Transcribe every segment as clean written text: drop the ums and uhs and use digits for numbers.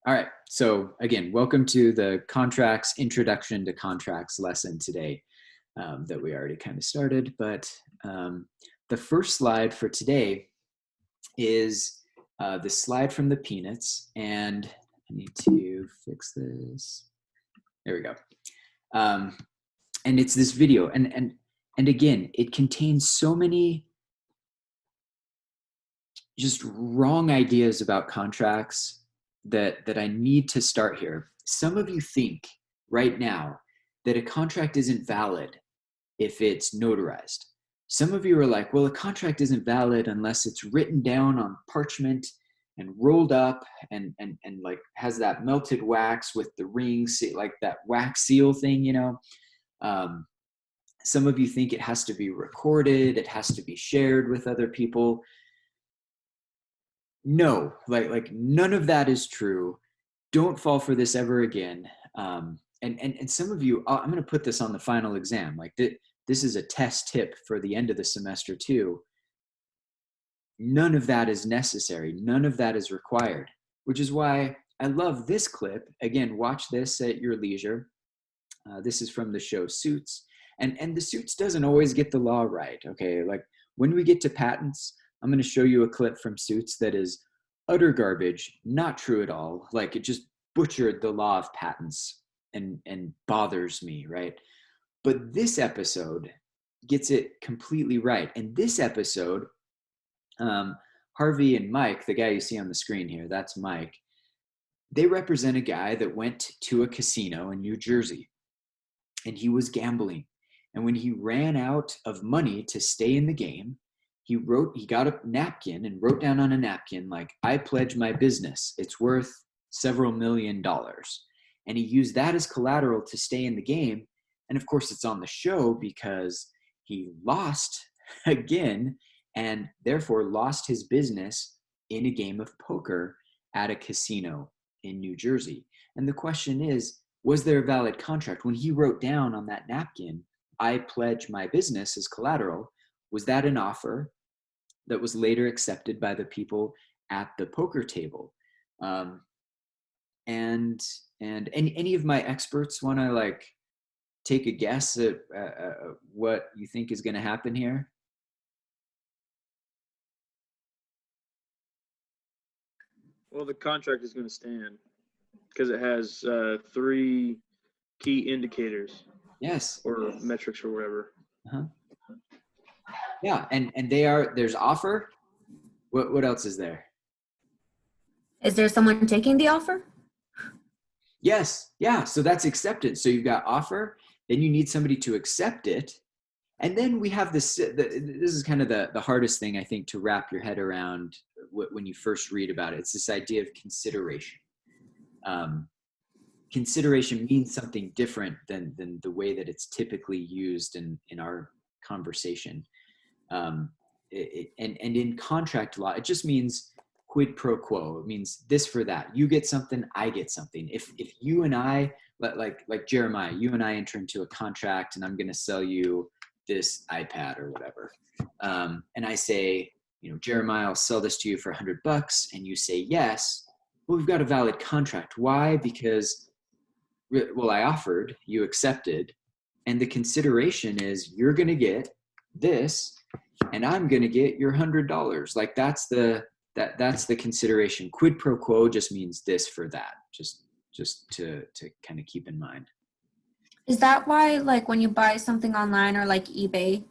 All right. So again, welcome to the contracts introduction to contracts lesson today that we already kind of started. But the first slide for today is the slide from the Peanuts. And I need to fix this. There we go. And it's this video. And again, it contains so many just wrong ideas about contracts that I need to start here. Some of you think right now that a contract isn't valid if it's notarized. Some of you are like, well, a contract isn't valid unless it's written down on parchment and rolled up and like has that melted wax with the rings, like that wax seal thing, you know. Some of you think it has to be recorded, it has to be shared with other people. No, like none of that is true. Don't fall for this ever again. And some of you, I'm going to put this on the final exam. Like this is a test tip for the end of the semester too. None of that is necessary. None of that is required, which is why I love this clip. Again, watch this at your leisure. This is from the show Suits. And the Suits doesn't always get the law right, okay? Like when we get to patents, I'm going to show you a clip from Suits that is utter garbage, not true at all. Like it just butchered the law of patents and bothers me, right? But this episode gets it completely right. And this episode, Harvey and Mike, the guy you see on the screen here, that's Mike, they represent a guy that went to a casino in New Jersey and he was gambling. And when he ran out of money to stay in the game, he got a napkin and wrote down on a napkin, like, I pledge my business. It's worth several $1 million. And he used that as collateral to stay in the game. And of course, it's on the show because he lost again and therefore lost his business in a game of poker at a casino in New Jersey. And the question is, was there a valid contract? When he wrote down on that napkin, I pledge my business as collateral, was that an offer that was later accepted by the people at the poker table? And any of my experts want to like take a guess at what you think is going to happen here? Well, the contract is going to stand because it has 3 key indicators. Yes. Or metrics or whatever. Uh-huh. Yeah, and there's offer. What else is there? Is there someone taking the offer? Yes, yeah, so that's acceptance. So you've got offer, then you need somebody to accept it. And then we have this is kind of the hardest thing, I think, to wrap your head around when you first read about it. It's this idea of consideration. Consideration means something different than the way that it's typically used in our conversation. And in contract law, it just means quid pro quo. It means this for that. You get something, I get something. If you and I, like Jeremiah, you and I enter into a contract and I'm going to sell you this iPad or whatever. And I say, Jeremiah, I'll sell this to you for $100, and you say yes. Well, we've got a valid contract. Why? Because, well, I offered, you accepted, and the consideration is you're going to get this, and I'm going to get your $100. Like that's the consideration. Quid pro quo just means this for that. Just to kind of keep in mind. Is that why, like, when you buy something online or like eBay,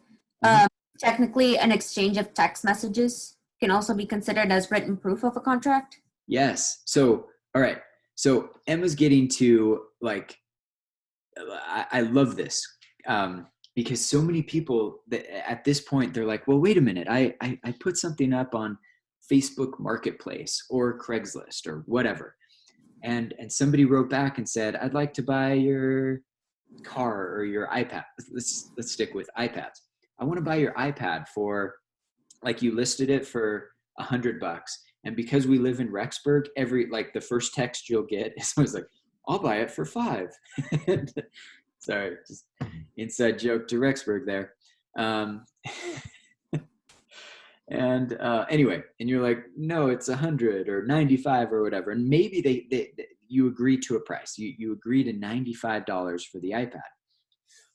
technically an exchange of text messages can also be considered as written proof of a contract? Yes. So, all right. So Emma's getting to like, I love this because so many people that at this point, they're like, well, wait a minute. I put something up on Facebook Marketplace or Craigslist or whatever. And somebody wrote back and said, I'd like to buy your car or your iPad. Let's stick with iPads. I want to buy your iPad for, like, you listed it for $100. And because we live in Rexburg, the first text you'll get is always like, I'll buy it for $5. Sorry, just inside joke to Rexburg there. And anyway, and you're like, no, it's 100 or 95 or whatever. And maybe you agree to a price. You agree to $95 for the iPad.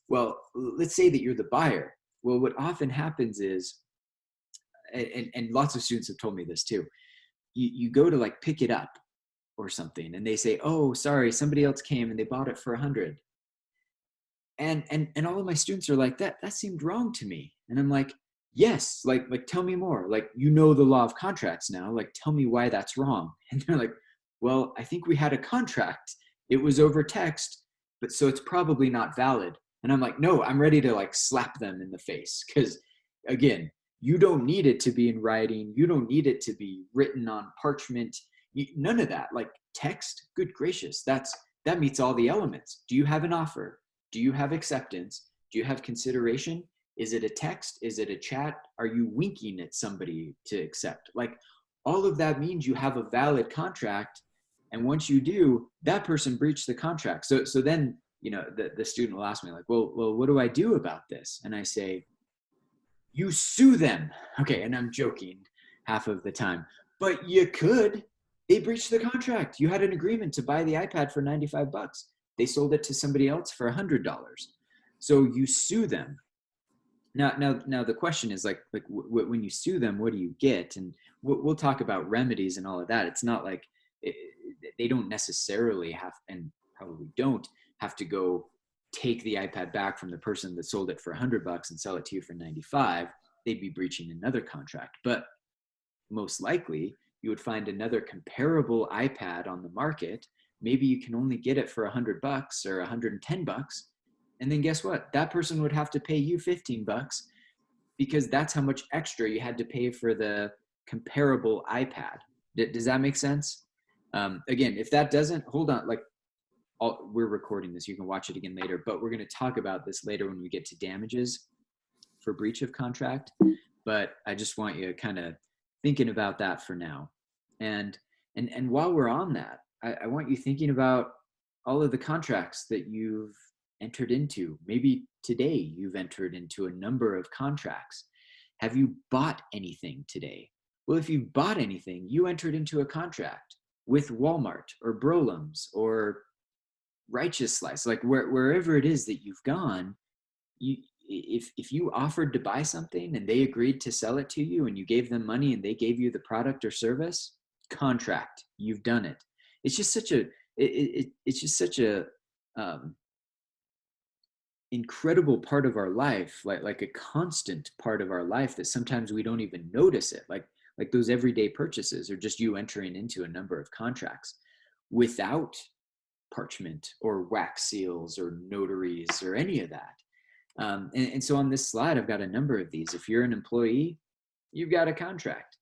Well, let's say that you're the buyer. Well, what often happens is, and lots of students have told me this too, you go to like pick it up or something, and they say, oh, sorry, somebody else came and they bought it for 100. And all of my students are like, that seemed wrong to me. And I'm like, yes, like tell me more. Like, you know the law of contracts now. Like, tell me why that's wrong. And they're like, well, I think we had a contract. It was over text, but so it's probably not valid. And I'm like, no, I'm ready to like slap them in the face. Because again, you don't need it to be in writing. You don't need it to be written on parchment. None of that. Like text, good gracious, that meets all the elements. Do you have an offer? Do you have acceptance? Do you have consideration? Is it a text? Is it a chat? Are you winking at somebody to accept? Like, all of that means you have a valid contract. And once you do, that person breached the contract. So then, you know, the student will ask me like, well, what do I do about this? And I say, you sue them. Okay, and I'm joking half of the time, but you could. They breached the contract. You had an agreement to buy the iPad for $95. They sold it to somebody else for $100. So you sue them. Now the question is like when you sue them, what do you get? And we'll talk about remedies and all of that. It's not like they don't necessarily have, and probably don't have to go take the iPad back from the person that sold it for $100 and sell it to you for 95. They'd be breaching another contract. But most likely you would find another comparable iPad on the market. Maybe you can only get it for $100 or $110. And then guess what? That person would have to pay you $15 because that's how much extra you had to pay for the comparable iPad. Does that make sense? Again, if that doesn't, hold on. Like, we're recording this. You can watch it again later, but we're going to talk about this later when we get to damages for breach of contract. But I just want you kind of thinking about that for now. And while we're on that, I want you thinking about all of the contracts that you've entered into. Maybe today you've entered into a number of contracts. Have you bought anything today? Well, if you bought anything, you entered into a contract with Walmart or Brolum's or Righteous Slice, like wherever it is that you've gone. If you offered to buy something and they agreed to sell it to you and you gave them money and they gave you the product or service, contract, you've done it. It's just such a incredible part of our life, like a constant part of our life that sometimes we don't even notice it. Like those everyday purchases are just you entering into a number of contracts without parchment or wax seals or notaries or any of that. And so on this slide, I've got a number of these. If you're an employee, you've got a contract.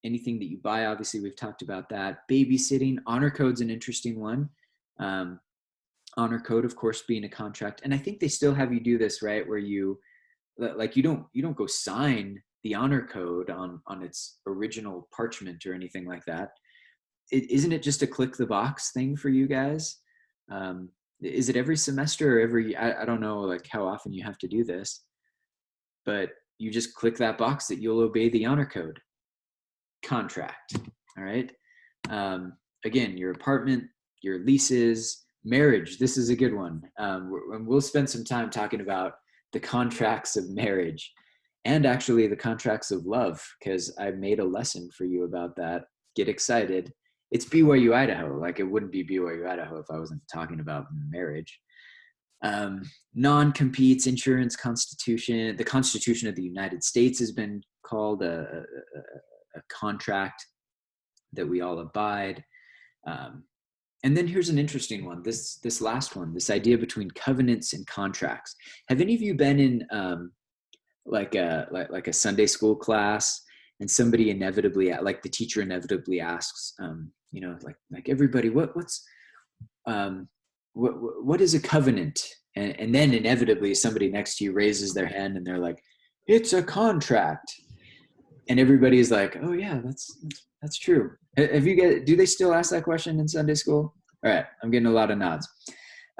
Anything that you buy, obviously we've talked about that. Babysitting, honor code's an interesting one. Honor code, of course, being a contract. And I think they still have you do this, right? Where you don't go sign the honor code on its original parchment or anything like that. Isn't it just a click the box thing for you guys? Is it every semester or every, I don't know like how often you have to do this, but you just click that box that you'll obey the honor code. Contract. All right. Again, your apartment, your leases, marriage. This is a good one. We'll spend some time talking about the contracts of marriage and actually the contracts of love, because I made a lesson for you about that. Get excited. It's BYU Idaho. Like, it wouldn't be BYU Idaho if I wasn't talking about marriage. Non-competes, insurance, constitution. The Constitution of the United States has been called a contract that we all abide. And then here's an interesting one. This last one, this idea between covenants and contracts. Have any of you been in like a Sunday school class, and somebody inevitably, like the teacher inevitably asks, like everybody, what is a covenant? And then inevitably somebody next to you raises their hand and they're like, it's a contract. And everybody is like, oh yeah, that's true. Have you guys, do they still ask that question in Sunday school? All right. I'm getting a lot of nods.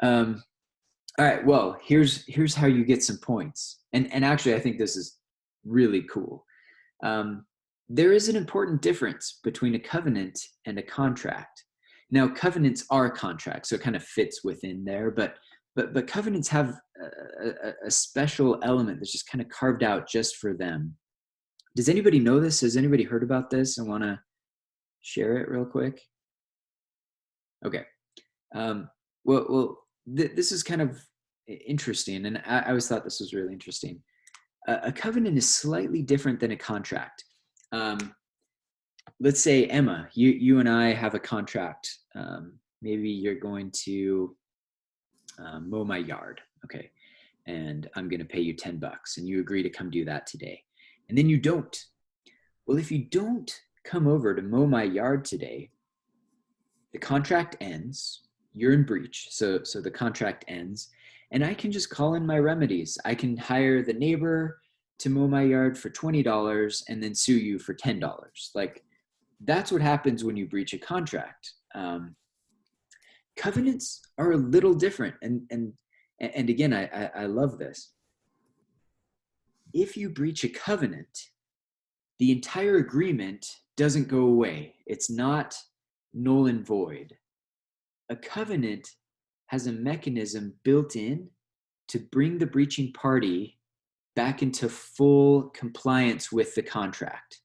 All right. Well, here's how you get some points. And actually, I think this is really cool. There is an important difference between a covenant and a contract. Now, covenants are contracts, so it kind of fits within there, but covenants have a special element that's just kind of carved out just for them. Does anybody know this? Has anybody heard about this and want to share it real quick? Okay. This is kind of interesting, and I always thought this was really interesting. A covenant is slightly different than a contract. Let's say, Emma, you and I have a contract. Maybe you're going to mow my yard, okay? And I'm going to pay you $10, and you agree to come do that today. And then you don't. Well, if you don't come over to mow my yard today, the contract ends. You're in breach, so the contract ends, and I can just call in my remedies. I can hire the neighbor to mow my yard for $20 and then sue you for $10. Like, that's what happens when you breach a contract. Covenants are a little different, and again, I love this. If you breach a covenant, the entire agreement doesn't go away. It's not null and void. A covenant has a mechanism built in to bring the breaching party back into full compliance with the contract.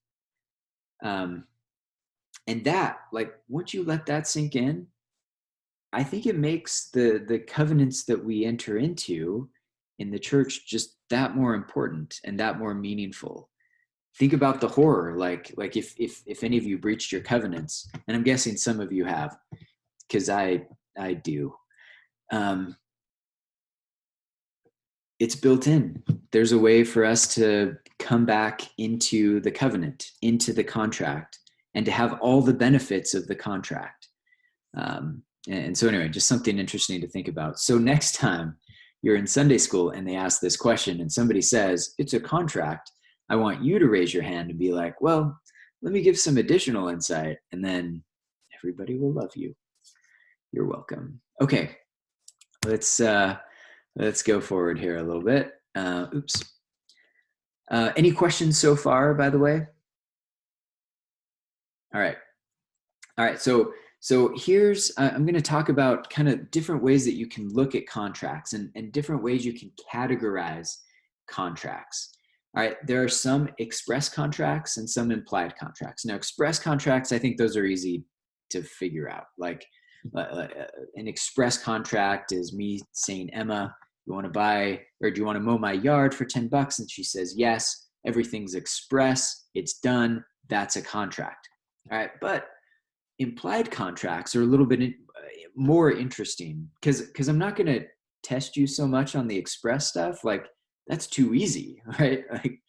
And that, like, once you let that sink in, I think it makes the covenants that we enter into in the church just that more important and that more meaningful. Think about the horror, like if any of you breached your covenants, and I'm guessing some of you have, because I do. It's built in. There's a way for us to come back into the covenant, into the contract, and to have all the benefits of the contract. And so anyway, just something interesting to think about. So next time you're in Sunday school and they ask this question and somebody says, it's a contract, I want you to raise your hand and be like, well, let me give some additional insight, and then everybody will love you. You're welcome. Okay, let's go forward here a little bit. Any questions so far, by the way? All right. So here's, I'm going to talk about kind of different ways that you can look at contracts and different ways you can categorize contracts. All right, there are some express contracts and some implied contracts. Now, express contracts, I think those are easy to figure out. Like an express contract is me saying, Emma, you want to buy, or do you want to mow my yard for $10? And she says, yes, everything's express, it's done, that's a contract. All right, but implied contracts are a little bit more interesting because I'm not going to test you so much on the express stuff. Like, that's too easy, right? Like,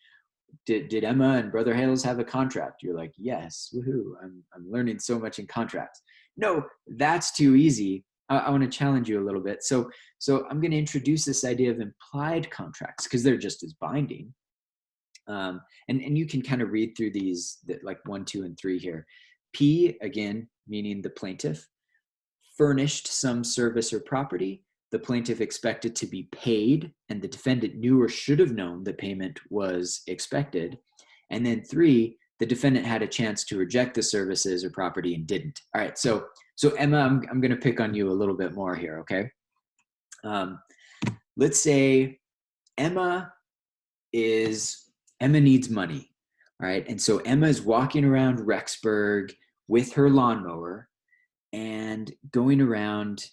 did Emma and Brother Hales have a contract? You're like, yes, woohoo! I'm learning so much in contracts. No, that's too easy. I want to challenge you a little bit. So I'm going to introduce this idea of implied contracts because they're just as binding. And you can kind of read through these, like 1, 2, and 3 here. P, again, meaning the plaintiff, furnished some service or property. The plaintiff expected to be paid, and the defendant knew or should have known the payment was expected. And then 3, the defendant had a chance to reject the services or property and didn't. All right, so Emma, I'm going to pick on you a little bit more here, okay? Let's say Emma needs money, all right? And so Emma is walking around Rexburg with her lawnmower and going around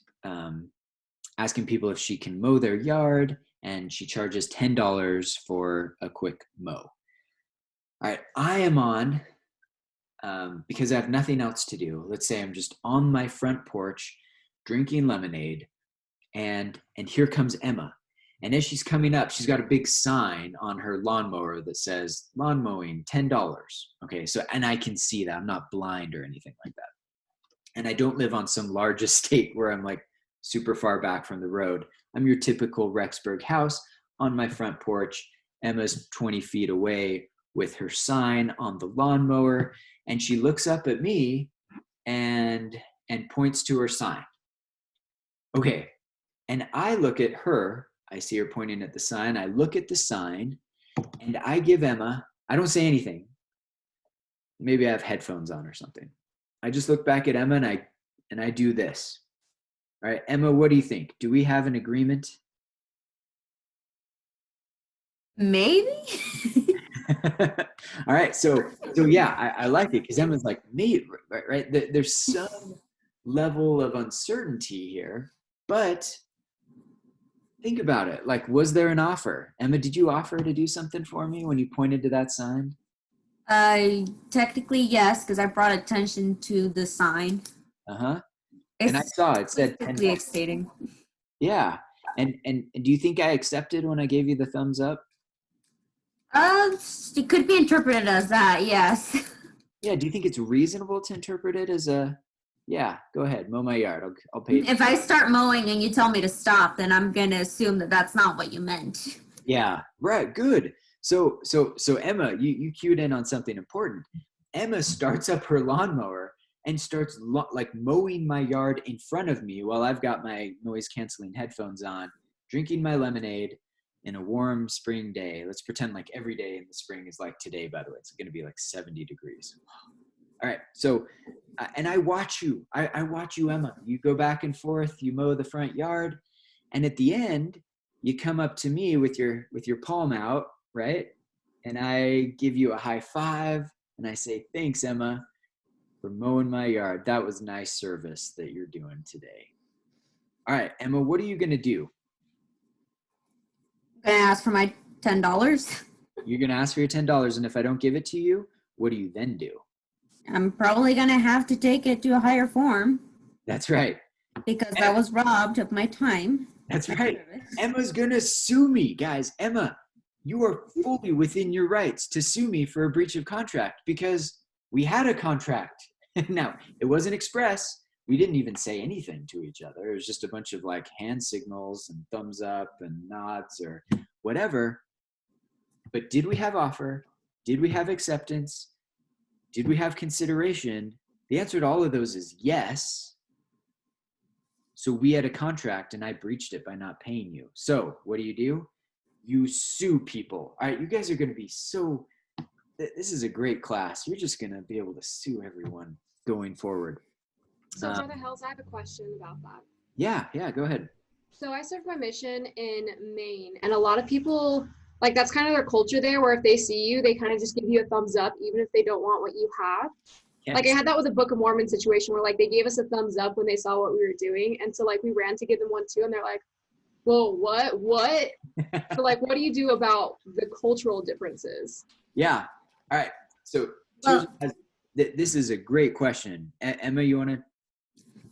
asking people if she can mow their yard, and she charges $10 for a quick mow. All right, I am on, because I have nothing else to do. Let's say I'm just on my front porch drinking lemonade, and here comes Emma. And as she's coming up, she's got a big sign on her lawnmower that says, lawn mowing, $10. Okay, so, and I can see that. I'm not blind or anything like that. And I don't live on some large estate where I'm like super far back from the road. I'm your typical Rexburg house on my front porch. Emma's 20 feet away with her sign on the lawnmower, and she looks up at me and points to her sign. Okay, and I look at her. I see her pointing at the sign. I look at the sign, and I give Emma, I don't say anything. maybe I have headphones on or something. I just look back at Emma and I do this. All right, Emma, what do you think? Do we have an agreement? Maybe. All right, so yeah, I like it because Emma's like, maybe, right? There's some level of uncertainty here, but think about it. Like, was there an offer? Emma, did you offer to do something for me when you pointed to that sign? Technically, yes, because I brought attention to the sign. Uh-huh. It's And I saw it said specifically stating. Yeah. And do you think I accepted when I gave you the thumbs up? It could be interpreted as that, yes. Yeah. Do you think it's reasonable to interpret it as a, yeah, go ahead, mow my yard. I'll pay. If I start mowing and you tell me to stop, then I'm going to assume that that's not what you meant. Yeah. Right. Good. So Emma, you cued in on something important. Emma starts up her lawnmower and starts like mowing my yard in front of me while I've got my noise canceling headphones on, drinking my lemonade in a warm spring day. Let's pretend like every day in the spring is like today, by the way. It's going to be like 70 degrees. All right. So, and I watch you. I watch you, Emma. You go back and forth. You mow the front yard. And at the end, you come up to me with your palm out, right? And I give you a high five and I say, thanks, Emma, for mowing my yard. That was nice service that you're doing today. All right, Emma, what are you going to do? I'm going to ask for my $10. You're going to ask for your $10. And if I don't give it to you, what do you then do? I'm probably going to have to take it to a higher form. That's right. Because I was robbed of my time. That's right. Emma's going to sue me, guys. Emma, you are fully within your rights to sue me for a breach of contract because we had a contract. Now, it wasn't express. We didn't even say anything to each other. It was just a bunch of like hand signals and thumbs up and nods or whatever. But did we have offer? Did we have acceptance? Did we have consideration? The answer to all of those is yes. So we had a contract and I breached it by not paying you. So what do? You sue people. All right, you guys are going to be so, this is a great class. You're just going to be able to sue everyone going forward. So Brother Hells, I have a question about that. Yeah, go ahead. So I served my mission in Maine, and a lot of people, like that's kind of their culture there, where if they see you, they kind of just give you a thumbs up, even if they don't want what you have. Yes. Like I had that with the Book of Mormon situation where like they gave us a thumbs up when they saw what we were doing. And so like we ran to give them one too. And they're like, whoa, what? So like, what do you do about the cultural differences? Yeah. All right. So this is a great question. Emma, you want to?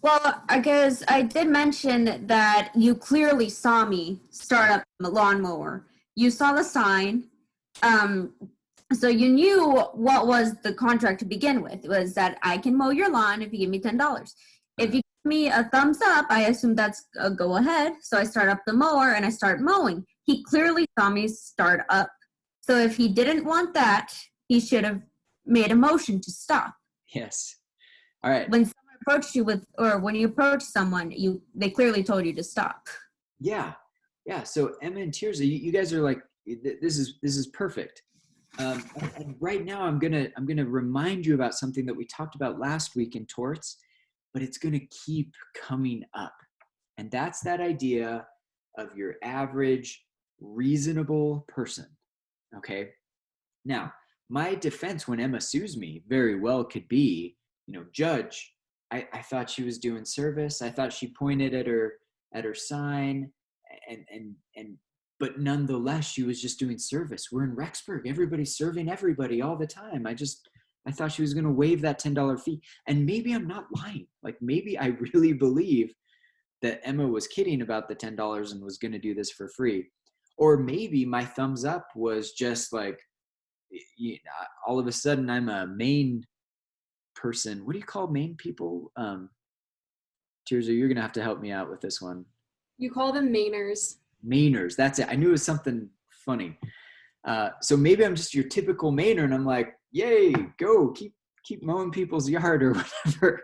Well, I guess I did mention that you clearly saw me start up a lawnmower. You saw the sign. So you knew what was the contract to begin with. It was that I can mow your lawn if you give me $10. If you give me a thumbs up, I assume that's a go ahead. So I start up the mower and I start mowing. He clearly saw me start up. So if he didn't want that, he should have made a motion to stop. Yes. All right. When someone approached you when you approach someone, they clearly told you to stop. Yeah. So Emma and Tirza, you guys are like, this is perfect. And right now I'm gonna remind you about something that we talked about last week in torts, but it's gonna keep coming up. And that's that idea of your average reasonable person. Okay. Now, my defense when Emma sues me very well could be, Judge, I thought she was doing service. I thought she pointed at her sign and but nonetheless, she was just doing service. We're in Rexburg. Everybody's serving everybody all the time. I thought she was going to waive that $10 fee. And maybe I'm not lying. Like maybe I really believe that Emma was kidding about the $10 and was going to do this for free. Or maybe my thumbs up was just like, all of a sudden I'm a Maine person. What do you call Maine people? Tirza, you're going to have to help me out with this one. You call them Mainers. Mainers, that's it. I knew it was something funny. So maybe I'm just your typical Mainer and I'm like, yay, go, keep mowing people's yard or whatever.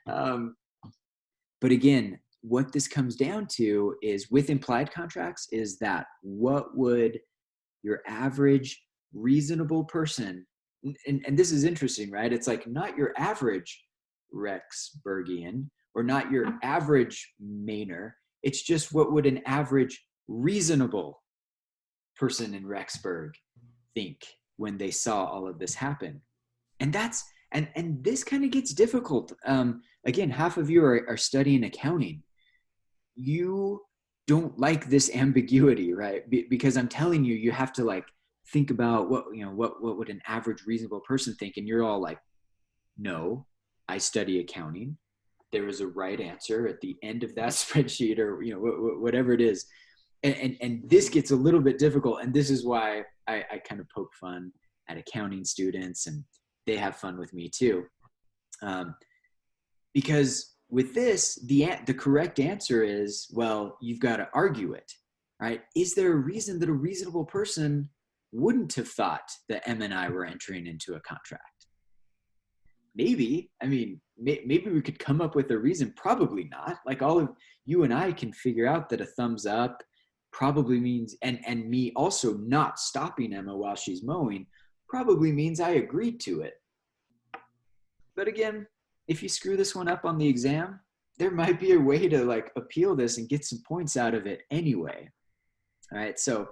But again, what this comes down to is with implied contracts is that what would your average reasonable person and this is interesting, right? It's like not your average Rexburgian or not your average Mainer. It's just what would an average reasonable person in Rexburg think when they saw all of this happen. And that's, and this kind of gets difficult. Again, half of you are studying accounting. You don't like this ambiguity, right? Because I'm telling you, you have to like think about what would an average reasonable person think, and you're all like, no, I study accounting. There is a right answer at the end of that spreadsheet, or whatever it is, and this gets a little bit difficult, and this is why I kind of poke fun at accounting students, and they have fun with me too, because with this, the correct answer is, well, you've got to argue it, right? Is there a reason that a reasonable person wouldn't have thought that Em and I were entering into a contract? Maybe. I mean, maybe we could come up with a reason. Probably not. Like all of you and I can figure out that a thumbs up probably means, and me also not stopping Emma while she's mowing probably means I agreed to it. But again, if you screw this one up on the exam, there might be a way to like appeal this and get some points out of it anyway. All right. So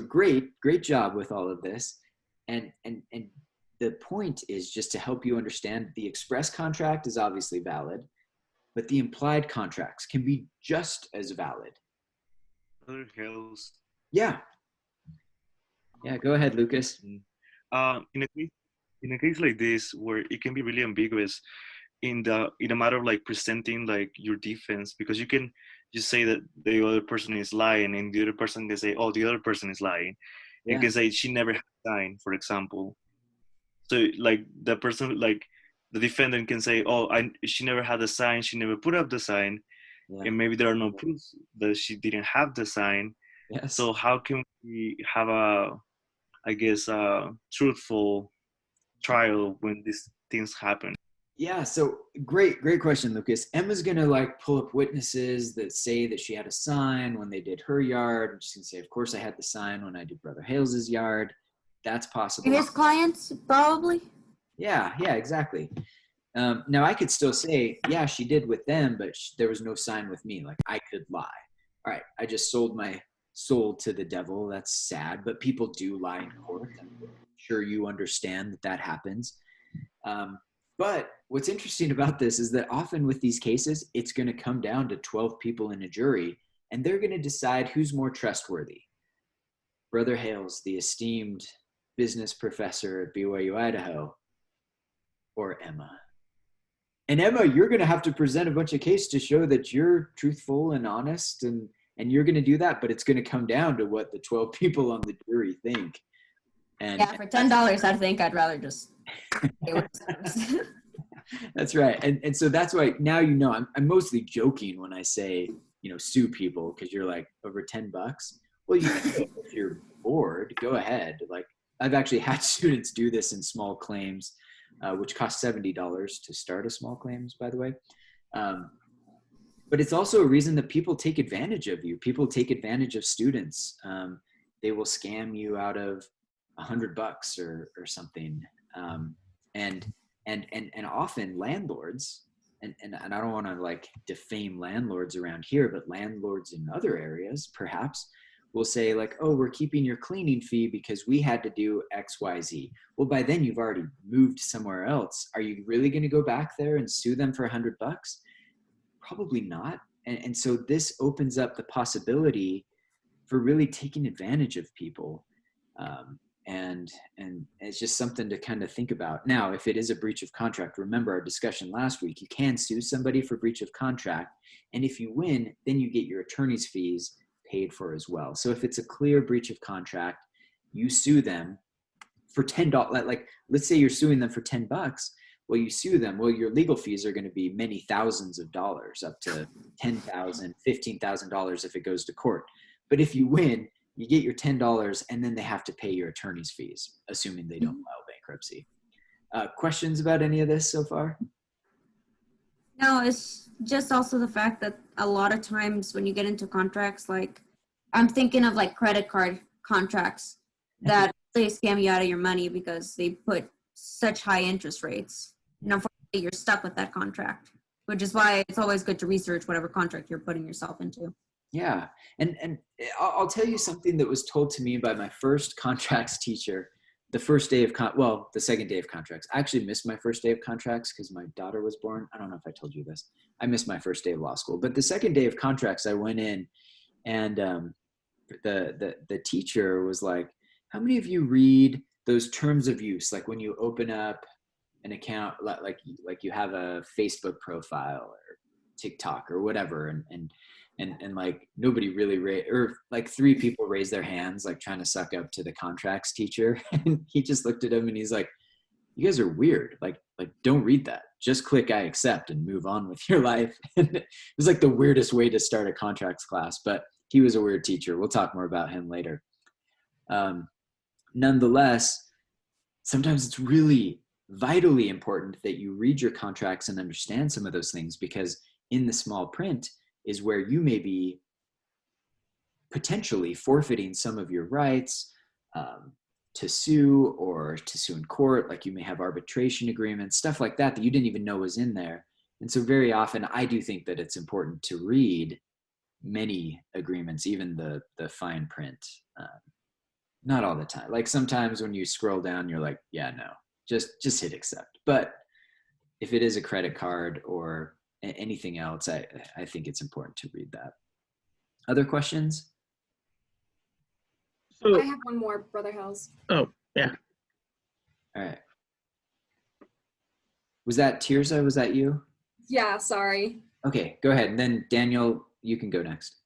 great job with all of this. And the point is just to help you understand the express contract is obviously valid, but the implied contracts can be just as valid. Other hills. Yeah, go ahead, Lucas. In a case like this where it can be really ambiguous in a matter of like presenting like your defense, because you can just say that the other person is lying, and the other person can say, oh, the other person is lying. Yeah. You can say she never had a sign, for example. So like the person, like the defendant can say, oh, she never had a sign, she never put up the sign, yeah. And maybe there are no proofs that she didn't have the sign. Yes. So how can we have a truthful trial when these things happen? Yeah, so great question, Lucas. Emma's gonna like pull up witnesses that say that she had a sign when they did her yard, and she's gonna say, of course I had the sign when I did Brother Hales's yard. That's possible. Previous clients, probably. Yeah, exactly. Now I could still say, yeah, she did with them, but there was no sign with me. Like I could lie. All right, I just sold my soul to the devil. That's sad, but people do lie in court. I'm sure you understand that happens. But what's interesting about this is that often with these cases, it's going to come down to 12 people in a jury, and they're going to decide who's more trustworthy. Brother Hales, the esteemed business professor at BYU, Idaho, or Emma. And Emma, you're going to have to present a bunch of cases to show that you're truthful and honest, and you're going to do that, but it's going to come down to what the 12 people on the jury think. And yeah, for $10, I think I'd rather just That's right. And so that's why now I'm mostly joking when I say, sue people, because you're like, over $10. Well, if you're bored, go ahead. Like I've actually had students do this in small claims, which cost $70 to start a small claims, by the way. But it's also a reason that people take advantage of you. People take advantage of students. They will scam you out of $100 or something. And often landlords, and I don't want to like defame landlords around here, but landlords in other areas perhaps will say like, oh, we're keeping your cleaning fee because we had to do X, Y, Z. Well, by then you've already moved somewhere else. Are you really going to go back there and sue them for $100? Probably not. And so this opens up the possibility for really taking advantage of people. And it's just something to kind of think about. Now, if it is a breach of contract, remember our discussion last week, you can sue somebody for breach of contract. And if you win, then you get your attorney's fees paid for as well. So if it's a clear breach of contract, you sue them for $10. Like, let's say you're suing them for $10. Well, you sue them. Well, your legal fees are going to be many thousands of dollars, up to $10,000, $15,000 if it goes to court. But if you win, you get your $10, and then they have to pay your attorney's fees, assuming they don't file bankruptcy. Questions about any of this so far? No, it's just also the fact that a lot of times when you get into contracts, like I'm thinking of like credit card contracts, that they scam you out of your money because they put such high interest rates. And unfortunately, you're stuck with that contract, which is why it's always good to research whatever contract you're putting yourself into. Yeah. And I'll tell you something that was told to me by my first contracts teacher. The first day of the second day of contracts. I actually missed my first day of contracts because my daughter was born. I don't know if I told you this. I missed my first day of law school, but the second day of contracts, I went in, and the teacher was like, "How many of you read those terms of use? Like when you open up an account, like you have a Facebook profile or TikTok or whatever, and like nobody really or like 3 people raised their hands, like trying to suck up to the contracts teacher." And he just looked at him and he's like, "You guys are weird. Like don't read that. Just click I accept and move on with your life." And it was like the weirdest way to start a contracts class, but he was a weird teacher. We'll talk more about him later. Nonetheless, sometimes it's really vitally important that you read your contracts and understand some of those things, because in the small print is where you may be potentially forfeiting some of your rights to sue or to sue in court. Like you may have arbitration agreements, stuff like that you didn't even know was in there. And so very often I do think that it's important to read many agreements, even the fine print. Not all the time. Like sometimes when you scroll down, you're like, yeah, no, just hit accept. But if it is a credit card or anything else, I think it's important to read that. Other questions? I have one more, Brother Hells. Oh, yeah. All right. Was that Tirza? Was that you? Yeah, sorry. Okay, go ahead. And then Daniel, you can go next.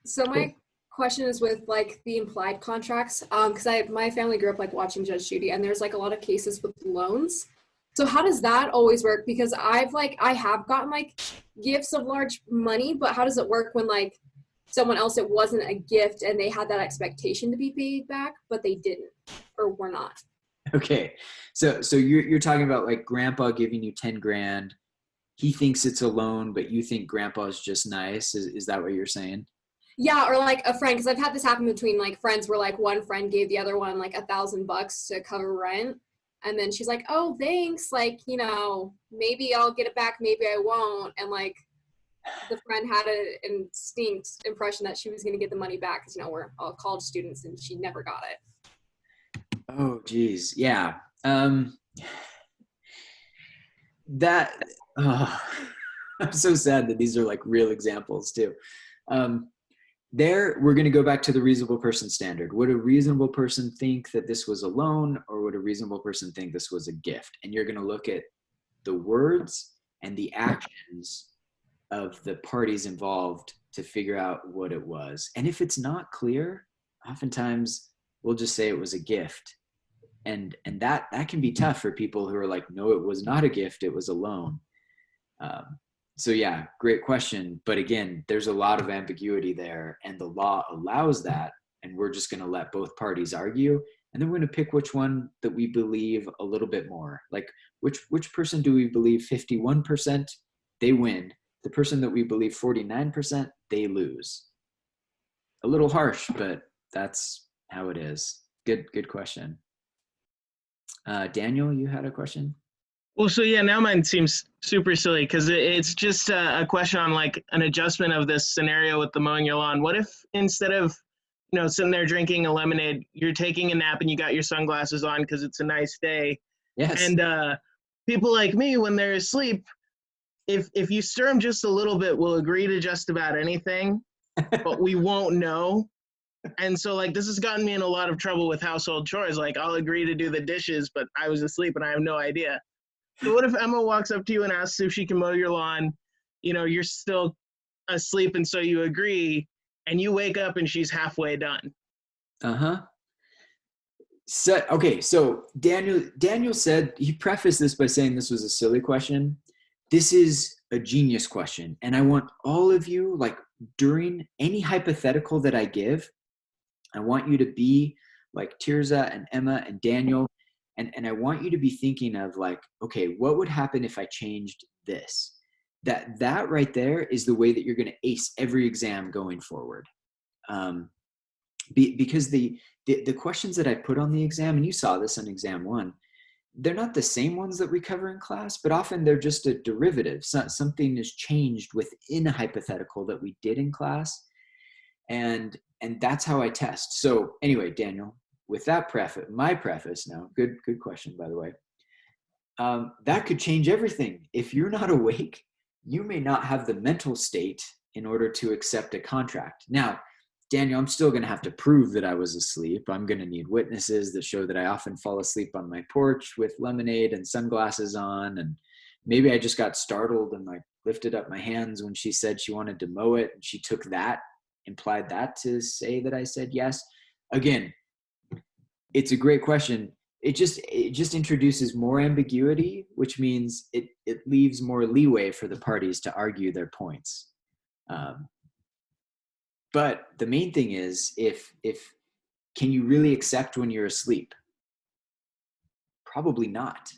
So my question is with like the implied contracts, because my family grew up like watching Judge Judy, and there's like a lot of cases with loans. So how does that always work? Because I have gotten like gifts of large money, but how does it work when like someone else, it wasn't a gift and they had that expectation to be paid back, but they didn't or were not? Okay, so you're talking about like grandpa giving you 10 grand. He thinks it's a loan, but you think grandpa's just nice. Is that what you're saying? Yeah, or like a friend, because I've had this happen between like friends where like one friend gave the other one like $1,000 to cover rent. And then she's like, "Oh, thanks. Like, you know, maybe I'll get it back. Maybe I won't." And like the friend had an instinct impression that she was going to get the money back because, you know, we're all college students, and she never got it. Oh, geez. Yeah. I'm so sad that these are like real examples too. We're going to go back to the reasonable person standard. Would a reasonable person think that this was a loan, or would a reasonable person think this was a gift? And you're going to look at the words and the actions of the parties involved to figure out what it was. And if it's not clear, oftentimes we'll just say it was a gift. And that can be tough for people who are like, no, it was not a gift, it was a loan. So yeah, great question. But again, there's a lot of ambiguity there, and the law allows that. And we're just going to let both parties argue. And then we're going to pick which one that we believe a little bit more. Like which person do we believe 51%? They win. The person that we believe 49%, they lose. A little harsh, but that's how it is. Good question. Daniel, you had a question? Well, so yeah, now mine seems super silly because it's just a question on like an adjustment of this scenario with the mowing your lawn. What if instead of, you know, sitting there drinking a lemonade, you're taking a nap and you got your sunglasses on because it's a nice day? Yes. And people like me, when they're asleep, if you stir them just a little bit, will agree to just about anything, but we won't know. And so like this has gotten me in a lot of trouble with household chores. Like I'll agree to do the dishes, but I was asleep and I have no idea. So what if Emma walks up to you and asks if she can mow your lawn? You know, you're still asleep, and so you agree, and you wake up and she's halfway done. Uh-huh. So Daniel said, he prefaced this by saying this was a silly question. This is a genius question. And I want all of you, like during any hypothetical that I give, I want you to be like Tirza and Emma and Daniel. And I want you to be thinking of like, okay, what would happen if I changed this? That right there is the way that you're going to ace every exam going forward. because the questions that I put on the exam, and you saw this on exam 1, they're not the same ones that we cover in class, but often they're just a derivative. Something is changed within a hypothetical that we did in class. And that's how I test. So anyway, Daniel, with that preface now, good question, by the way. That could change everything. If you're not awake, you may not have the mental state in order to accept a contract. Now, Daniel, I'm still going to have to prove that I was asleep. I'm going to need witnesses that show that I often fall asleep on my porch with lemonade and sunglasses on. And maybe I just got startled and like lifted up my hands when she said she wanted to mow it. And she took that, implied that to say that I said yes. Again, it's a great question. It just introduces more ambiguity, which means it leaves more leeway for the parties to argue their points. But the main thing is, if can you really accept when you're asleep? Probably not.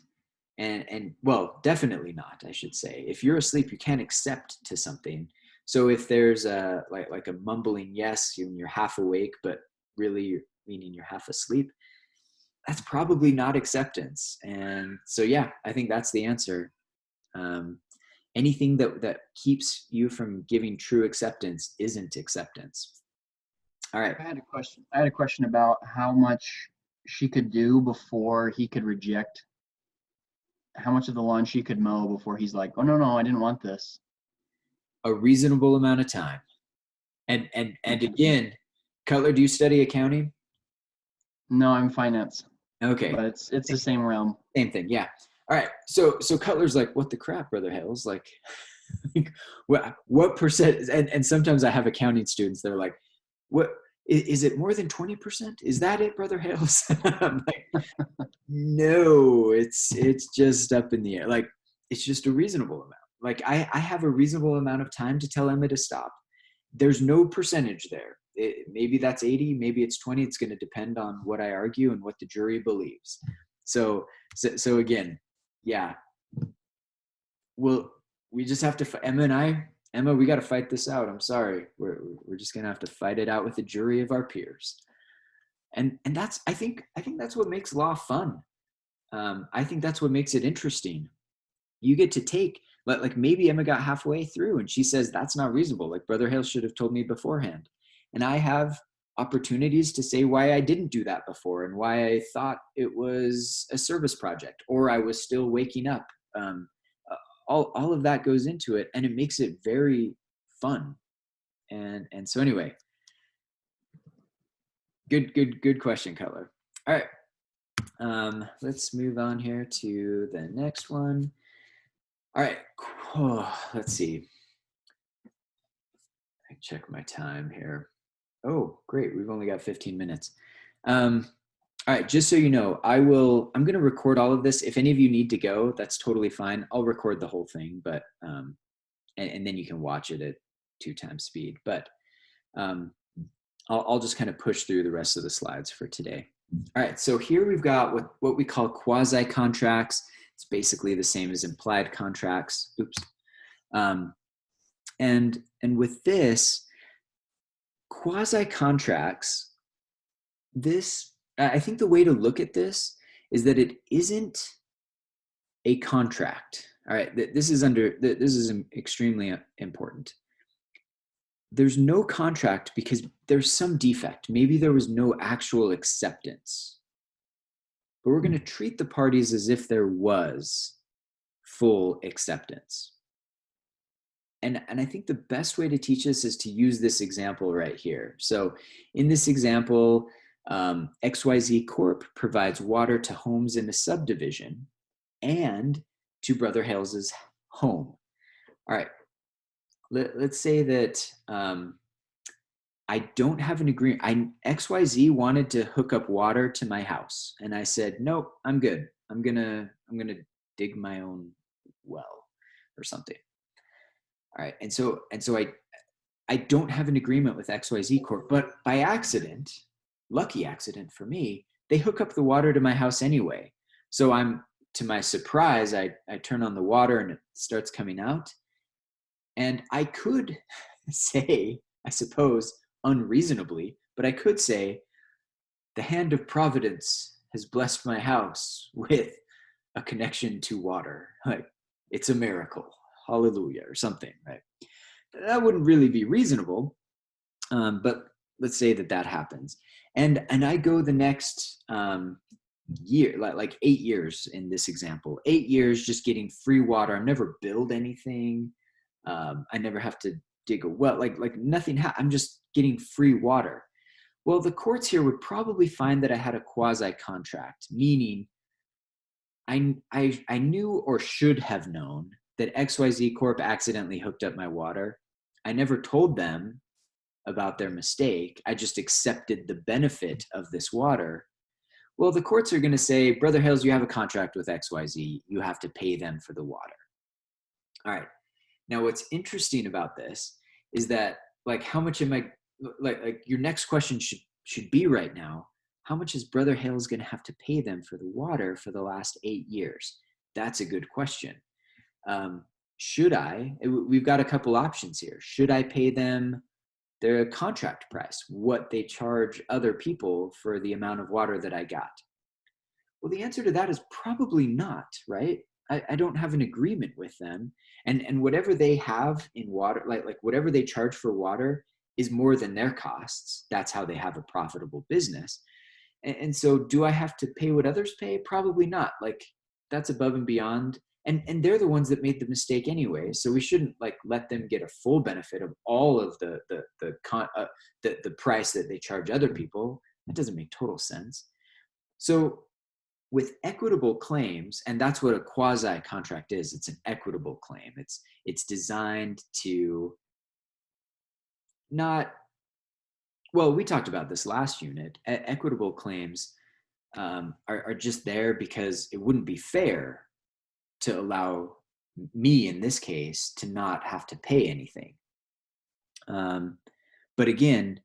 And well, definitely not, I should say. If you're asleep, you can't accept to something. So if there's a like a mumbling yes, you're half awake, but really meaning you're half asleep, that's probably not acceptance. And so, yeah, I think that's the answer. Anything that keeps you from giving true acceptance isn't acceptance. All right. I had a question about how much she could do before he could reject. How much of the lawn she could mow before he's like, oh, no, I didn't want this. A reasonable amount of time. And again, Cutler, do you study accounting? No, I'm finance. Okay. But it's the same realm. Same thing, yeah. All right. So Cutler's like, what the crap, Brother Hales? Like, what percent? And sometimes I have accounting students that are like, what is it more than 20%? Is that it, Brother Hales? I'm like, no, it's just up in the air. Like, it's just a reasonable amount. Like I have a reasonable amount of time to tell Emma to stop. There's no percentage there. Maybe that's 80, maybe it's 20. It's going to depend on what I argue and what the jury believes. So again, yeah. Well, we just have to, Emma, we got to fight this out. I'm sorry. We're just going to have to fight it out with the jury of our peers. And that's, I think that's what makes law fun. I think that's what makes it interesting. You get to take, like maybe Emma got halfway through and she says, that's not reasonable. Like Brother Hale should have told me beforehand. And I have opportunities to say why I didn't do that before and why I thought it was a service project or I was still waking up. All of that goes into it and it makes it very fun. And so anyway, good question, Cutler. All right. Let's move on here to the next one. All right. Let's see. I check my time here. Oh, great. We've only got 15 minutes. All right. Just so you know, I'm going to record all of this. If any of you need to go, that's totally fine. I'll record the whole thing, but, and then you can watch it at 2x speed, but, I'll just kind of push through the rest of the slides for today. All right. So here we've got what we call quasi contracts. It's basically the same as implied contracts. Oops. And with this, quasi contracts, I think the way to look at this is that it isn't a contract. All right, this is extremely important. There's no contract because there's some defect. Maybe there was no actual acceptance. But we're going to treat the parties as if there was full acceptance. And I think the best way to teach this is to use this example right here. So in this example, XYZ Corp provides water to homes in a subdivision and to Brother Hales's home. All right, let's say that I don't have an agreement. XYZ wanted to hook up water to my house, and I said, nope, I'm good. I'm gonna dig my own well or something. All right, and so I don't have an agreement with XYZ Corp, but by accident, lucky accident for me, they hook up the water to my house anyway. So to my surprise, I turn on the water and it starts coming out. And I could say, I suppose, unreasonably, But I could say, the hand of providence has blessed my house with a connection to water. Like, it's a miracle. Hallelujah, or something, right? That wouldn't really be reasonable, but let's say that happens. And I go the next year, like 8 years in this example, 8 years just getting free water. I never build anything. I never have to dig a well, like nothing. I'm just getting free water. Well, the courts here would probably find that I had a quasi-contract, meaning I knew or should have known that XYZ Corp accidentally hooked up my water. I never told them about their mistake. I just accepted the benefit of this water. Well, the courts are going to say, Brother Hales, you have a contract with XYZ. You have to pay them for the water. All right. Now, what's interesting about this is that, like, how much am I, like your next question should be right now, how much is Brother Hales going to have to pay them for the water for the last 8 years? That's a good question. Should I? We've got a couple options here. Should I pay them their contract price, what they charge other people for the amount of water that I got? Well, the answer to that is probably not, right? I don't have an agreement with them. And whatever they have in water, like whatever they charge for water is more than their costs. That's how they have a profitable business. And so do I have to pay what others pay? Probably not. Like, that's above and beyond. And they're the ones that made the mistake anyway. So we shouldn't like let them get a full benefit of all of the price that they charge other people. That doesn't make total sense. So with equitable claims, and that's what a quasi-contract is, it's an equitable claim. It's designed to not, well, we talked about this last unit. Equitable claims are just there because it wouldn't be fair to allow me, in this case, to not have to pay anything. But again,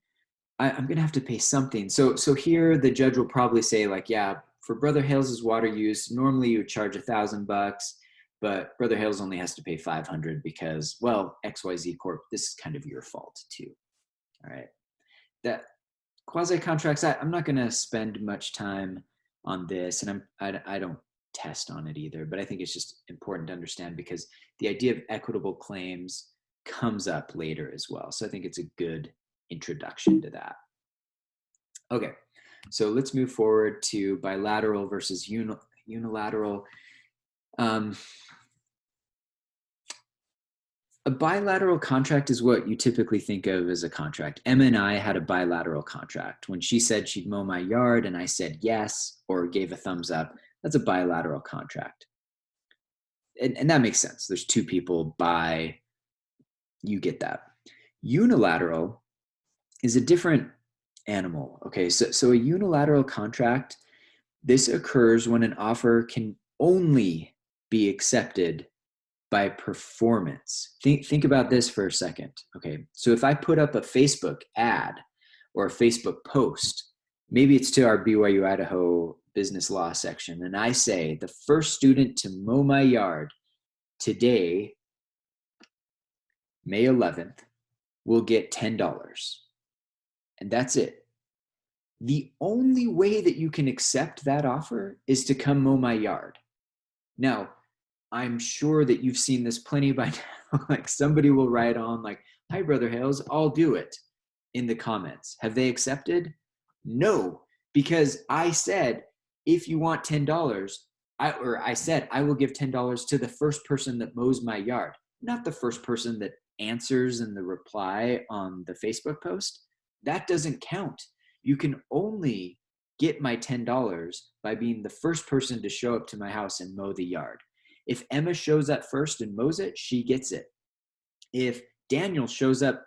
I'm going to have to pay something. So here the judge will probably say, like, yeah, for Brother Hales's water use, normally you would charge $1,000, but Brother Hales only has to pay $500 because, well, XYZ Corp, this is kind of your fault too. All right. That quasi-contracts, I'm not going to spend much time on this, and I don't test on it either, but I think it's just important to understand because the idea of equitable claims comes up later as well. So I think it's a good introduction to that. Okay, so let's move forward to bilateral versus unilateral. A bilateral contract is what you typically think of as a contract. Emma and I had a bilateral contract. When she said she'd mow my yard and I said yes or gave a thumbs up, that's a bilateral contract. And that makes sense. There's two people you get that. Unilateral is a different animal. Okay, so a unilateral contract, this occurs when an offer can only be accepted by performance. Think about this for a second. Okay, so if I put up a Facebook ad or a Facebook post, maybe it's to our BYU Idaho business law section, and I say the first student to mow my yard today, May 11th, will get $10. And that's it. The only way that you can accept that offer is to come mow my yard. Now, I'm sure that you've seen this plenty by now. Like, somebody will write on like, hi, Brother Hales, I'll do it in the comments. Have they accepted? No, because I said, if you want $10, I said, I will give $10 to the first person that mows my yard, not the first person that answers in the reply on the Facebook post. That doesn't count. You can only get my $10 by being the first person to show up to my house and mow the yard. If Emma shows up first and mows it, she gets it. If Daniel shows up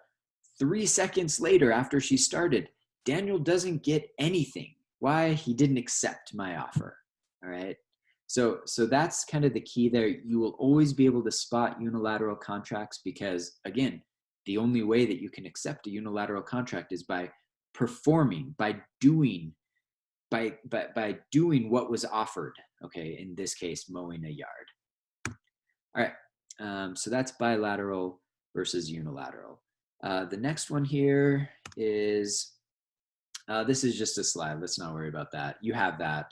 3 seconds later after she started, Daniel doesn't get anything. Why? He didn't accept my offer. All right. So that's kind of the key there. You will always be able to spot unilateral contracts because, again, the only way that you can accept a unilateral contract is by performing, by doing what was offered. Okay. In this case, mowing a yard. All right, so that's bilateral versus unilateral. The next one here is This is just a slide. Let's not worry about that. You have that.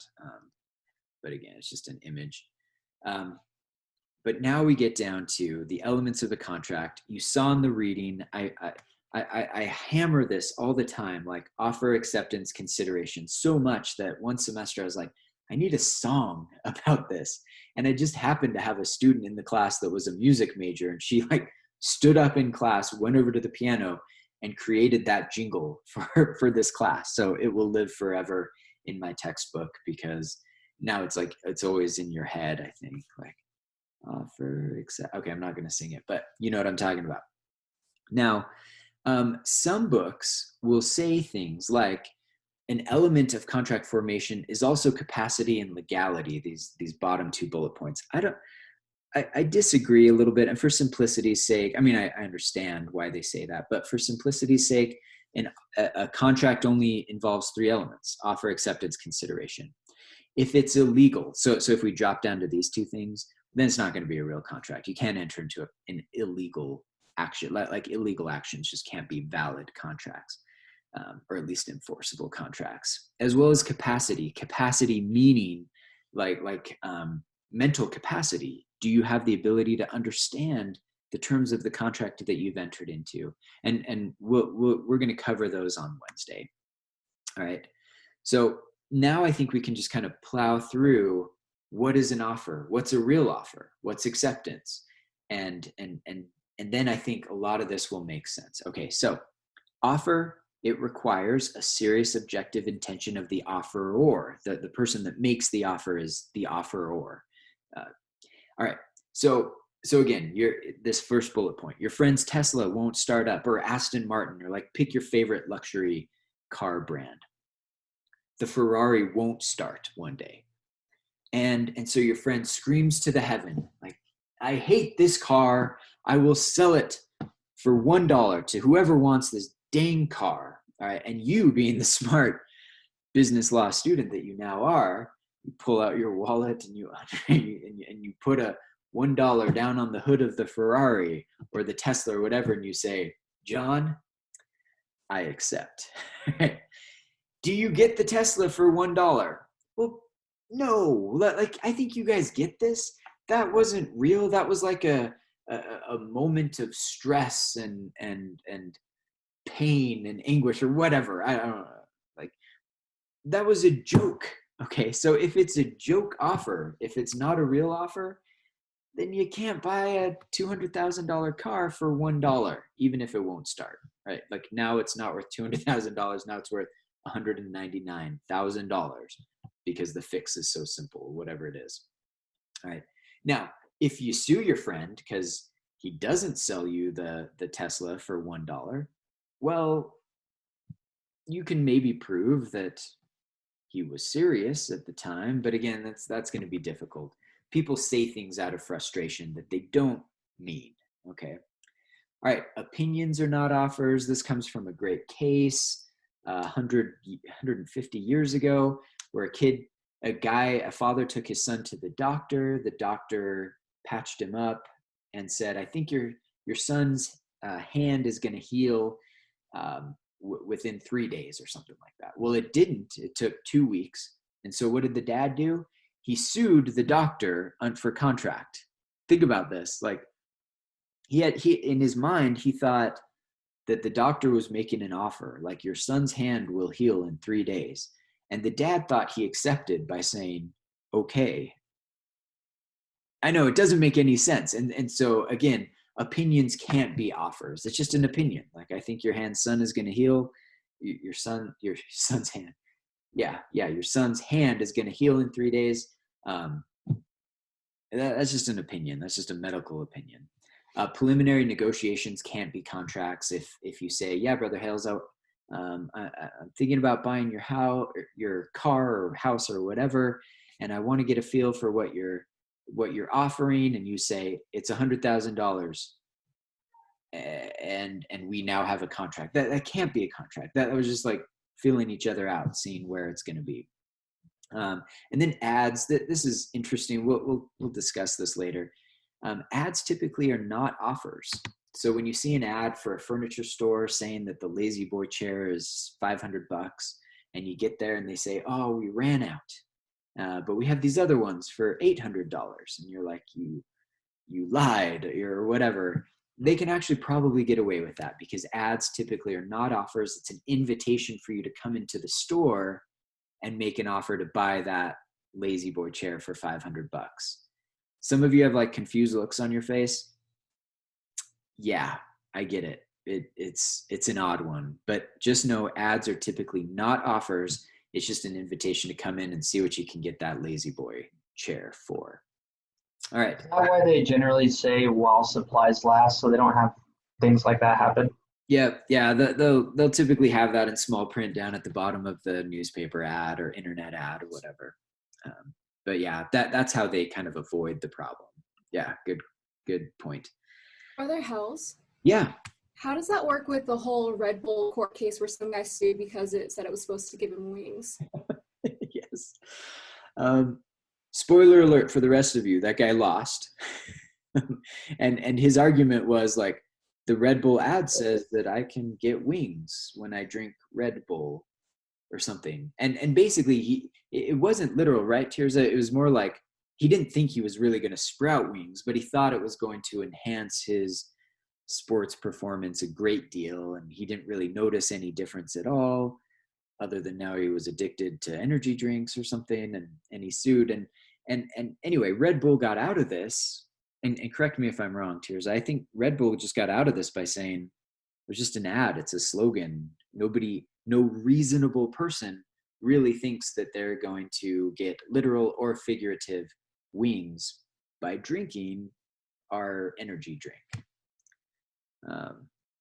But again, it's just an image. But now we get down to the elements of the contract. You saw in the reading, I hammer this all the time, like offer, acceptance, consideration, so much that one semester I was like, I need a song about this. And I just happened to have a student in the class that was a music major, and she like stood up in class, went over to the piano, and created that jingle for this class. So it will live forever in my textbook, because now it's like, it's always in your head, I think, like offer, accept. Okay, I'm not going to sing it, but you know what I'm talking about. Now, some books will say things like an element of contract formation is also capacity and legality, these bottom two bullet points. I disagree a little bit, and for simplicity's sake, I mean, I understand why they say that, but for simplicity's sake, a contract only involves three elements: offer, acceptance, consideration. If it's illegal, so if we drop down to these two things, then it's not going to be a real contract. You can't enter into an illegal action. Like illegal actions just can't be valid contracts, or at least enforceable contracts. As well as capacity meaning like mental capacity. Do you have the ability to understand the terms of the contract that you've entered into? And we're going to cover those on Wednesday. All right. So now I think we can just kind of plow through what is an offer, what's a real offer, what's acceptance, and then I think a lot of this will make sense. Okay, so offer, it requires a serious objective intention of the offeror. The person that makes the offer is the offeror. All right, so again, this first bullet point, your friend's Tesla won't start up, or Aston Martin, or like pick your favorite luxury car brand. The Ferrari won't start one day. And so your friend screams to the heaven, like, I hate this car. I will sell it for $1 to whoever wants this dang car. All right. And you, being the smart business law student that you now are, you pull out your wallet and you put a $1 down on the hood of the Ferrari or the Tesla or whatever, and you say, John, I accept. Do you get the Tesla for $1? Well, no. Like, I think you guys get this. That wasn't real. That was like a moment of stress and pain and anguish or whatever. I don't know. Like, that was a joke. Okay, so if it's a joke offer, if it's not a real offer, then you can't buy a $200,000 car for $1, even if it won't start, right? Like, now it's not worth $200,000. Now it's worth $199,000 because the fix is so simple, whatever it is. All right. Now, if you sue your friend because he doesn't sell you the Tesla for $1, well, you can maybe prove that he was serious at the time, but again, that's going to be difficult. People say things out of frustration that they don't mean. Okay. All right. Opinions are not offers. This comes from a great case 150 years ago, where a father took his son to the doctor. The doctor patched him up and said, I think your son's hand is going to heal within 3 days or something like that. Well, it didn't. It took 2 weeks. And so what did the dad do? He sued the doctor for contract. Think about this. Like, he in his mind, he thought that the doctor was making an offer, like, your son's hand will heal in 3 days. And the dad thought he accepted by saying, okay. I know it doesn't make any sense. And so again, opinions can't be offers. It's just an opinion. Like, I think your son is going to heal. Your son's hand. Yeah. Your son's hand is going to heal in 3 days. That's just an opinion. That's just a medical opinion. Preliminary negotiations can't be contracts. If you say, yeah, Brother Hales, I'm thinking about buying your car or house or whatever, and I want to get a feel for what you're offering, and you say it's $100,000, and we now have a contract. That can't be a contract. That was just like feeling each other out, seeing where it's going to be. And then ads. This is interesting. We'll discuss this later. Ads typically are not offers. So when you see an ad for a furniture store saying that the Lazy Boy chair is $500, and you get there and they say, oh, we ran out, but we have these other ones for $800. And you're like, you lied or whatever. They can actually probably get away with that because ads typically are not offers. It's an invitation for you to come into the store and make an offer to buy that Lazy Boy chair for $500. Some of you have like confused looks on your face. Yeah, I get it. It's an odd one, but just know ads are typically not offers. It's just an invitation to come in and see what you can get that Lazy Boy chair for. All right. Is that why they generally say while supplies last, so they don't have things like that happen? Yeah. They'll typically have that in small print down at the bottom of the newspaper ad or internet ad or whatever. But yeah, that's how they kind of avoid the problem. Yeah, good point. Are there hells? Yeah. How does that work with the whole Red Bull court case where some guy sued because it said it was supposed to give him wings? Yes. Spoiler alert for the rest of you, that guy lost. and his argument was like, the Red Bull ad says that I can get wings when I drink Red Bull or something. And basically it wasn't literal, right, Tirza? It was more like he didn't think he was really going to sprout wings, but he thought it was going to enhance his sports performance a great deal. And he didn't really notice any difference at all, other than now he was addicted to energy drinks or something. And he sued. And anyway, Red Bull got out of this, and correct me if I'm wrong, Tirza. I think Red Bull just got out of this by saying it was just an ad. It's a slogan. No reasonable person really thinks that they're going to get literal or figurative wings by drinking our energy drink.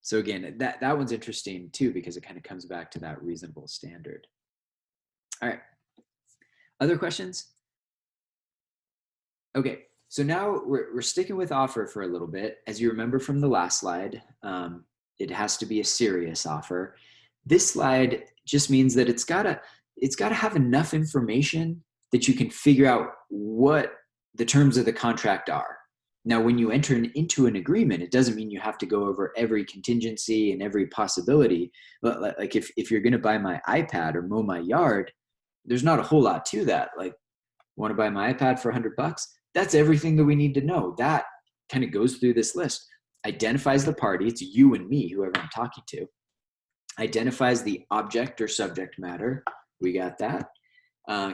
So again, that one's interesting too, because it kind of comes back to that reasonable standard. All right. Other questions? Okay. So now we're sticking with offer for a little bit. As you remember from the last slide, it has to be a serious offer. This slide just means that it's got to have enough information that you can figure out what the terms of the contract are. Now, when you enter into an agreement, it doesn't mean you have to go over every contingency and every possibility. But like if you're going to buy my iPad or mow my yard, there's not a whole lot to that. Like, want to buy my iPad for $100? That's everything that we need to know. That kind of goes through this list, identifies the party. It's you and me, whoever I'm talking to. Identifies the object or subject matter. We got that.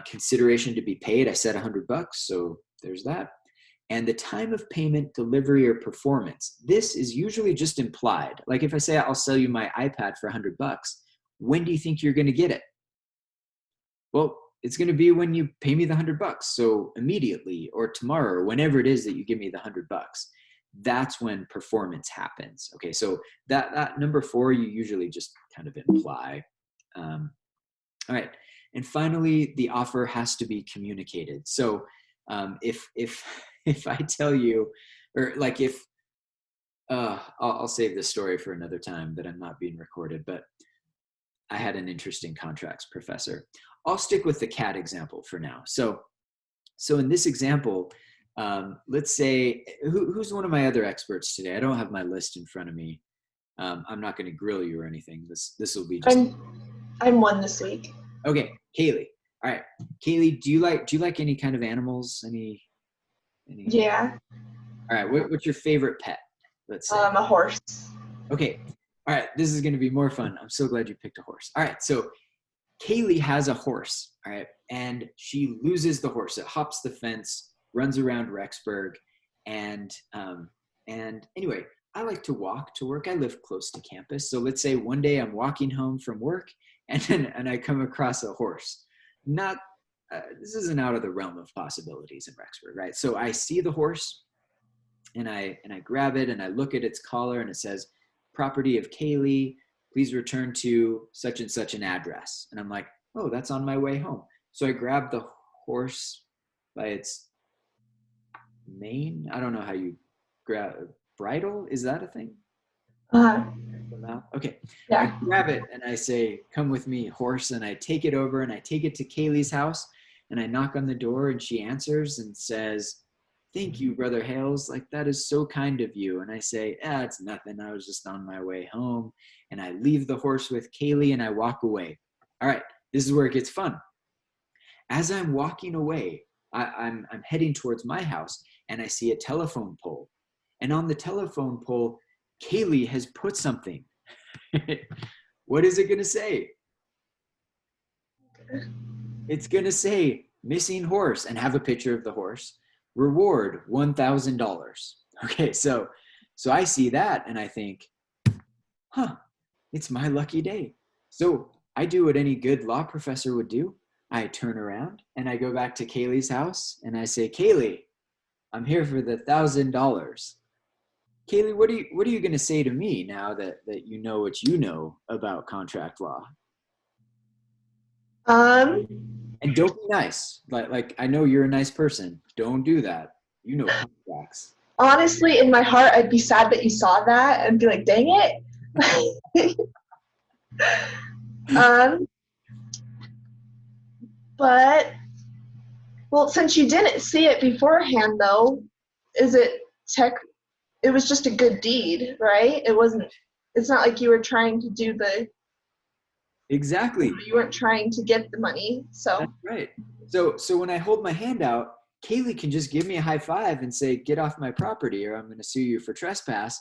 Consideration to be paid. I said $100, so there's that. And the time of payment, delivery, or performance. This is usually just implied. Like if I say I'll sell you my iPad for $100, when do you think you're going to get it? Well, it's going to be when you pay me the $100. So immediately or tomorrow or whenever it is that you give me the $100. That's when performance happens. Okay, so that number 4 you usually just kind of imply. All right, and finally, the offer has to be communicated. So if I tell you, or like if I'll save this story for another time that I'm not being recorded, but I had an interesting contracts professor. I'll stick with the cat example for now. So in this example, let's say, who's one of my other experts today? I don't have my list in front of me. I'm not going to grill you or anything. This will be just. I'm one this week. Okay, Kaylee. All right, Kaylee, do you like any kind of animals? Any? Yeah. All right, what's your favorite pet? Let's say. A horse. Okay. All right, this is going to be more fun. I'm so glad you picked a horse. All right, so Kaylee has a horse. All right, and she loses the horse. It hops the fence, runs around Rexburg, and anyway, I like to walk to work. I live close to campus, so let's say one day I'm walking home from work, and I come across a horse. This isn't out of the realm of possibilities in Rexburg, right? So I see the horse, and I grab it, and I look at its collar, and it says, "Property of Kaylee, please return to such and such an address." And I'm like, oh, that's on my way home. So I grab the horse by its mane. I don't know how you grab bridle. Is that a thing? Okay. Yeah. I grab it and I say, "Come with me, horse." And I take it over and I take it to Kaylee's house and I knock on the door and she answers and says, "Thank you, Brother Hales. Like, that is so kind of you." And I say, "It's nothing. I was just on my way home." And I leave the horse with Kaylee and I walk away. All right. This is where it gets fun. As I'm walking away, I'm heading towards my house, and I see a telephone pole. And on the telephone pole, Kaylee has put something. What is it going to say? It's going to say missing horse and have a picture of the horse. Reward $1,000. Okay, so I see that and I think, it's my lucky day. So I do what any good law professor would do. I turn around and I go back to Kaylee's house and I say, Kaylee, I'm here for the $1,000. Kaylee, what are you going to say to me now that you know what you know about contract law? And don't be nice. Like I know you're a nice person. Don't do that. You know contracts. Honestly, in my heart, I'd be sad that you saw that and be like, dang it. But, well, since you didn't see it beforehand, though, it was just a good deed, right? It's not like you were trying to do Exactly. You weren't trying to get the money, so. That's right. So when I hold my hand out, Kaylee can just give me a high five and say, get off my property or I'm going to sue you for trespass.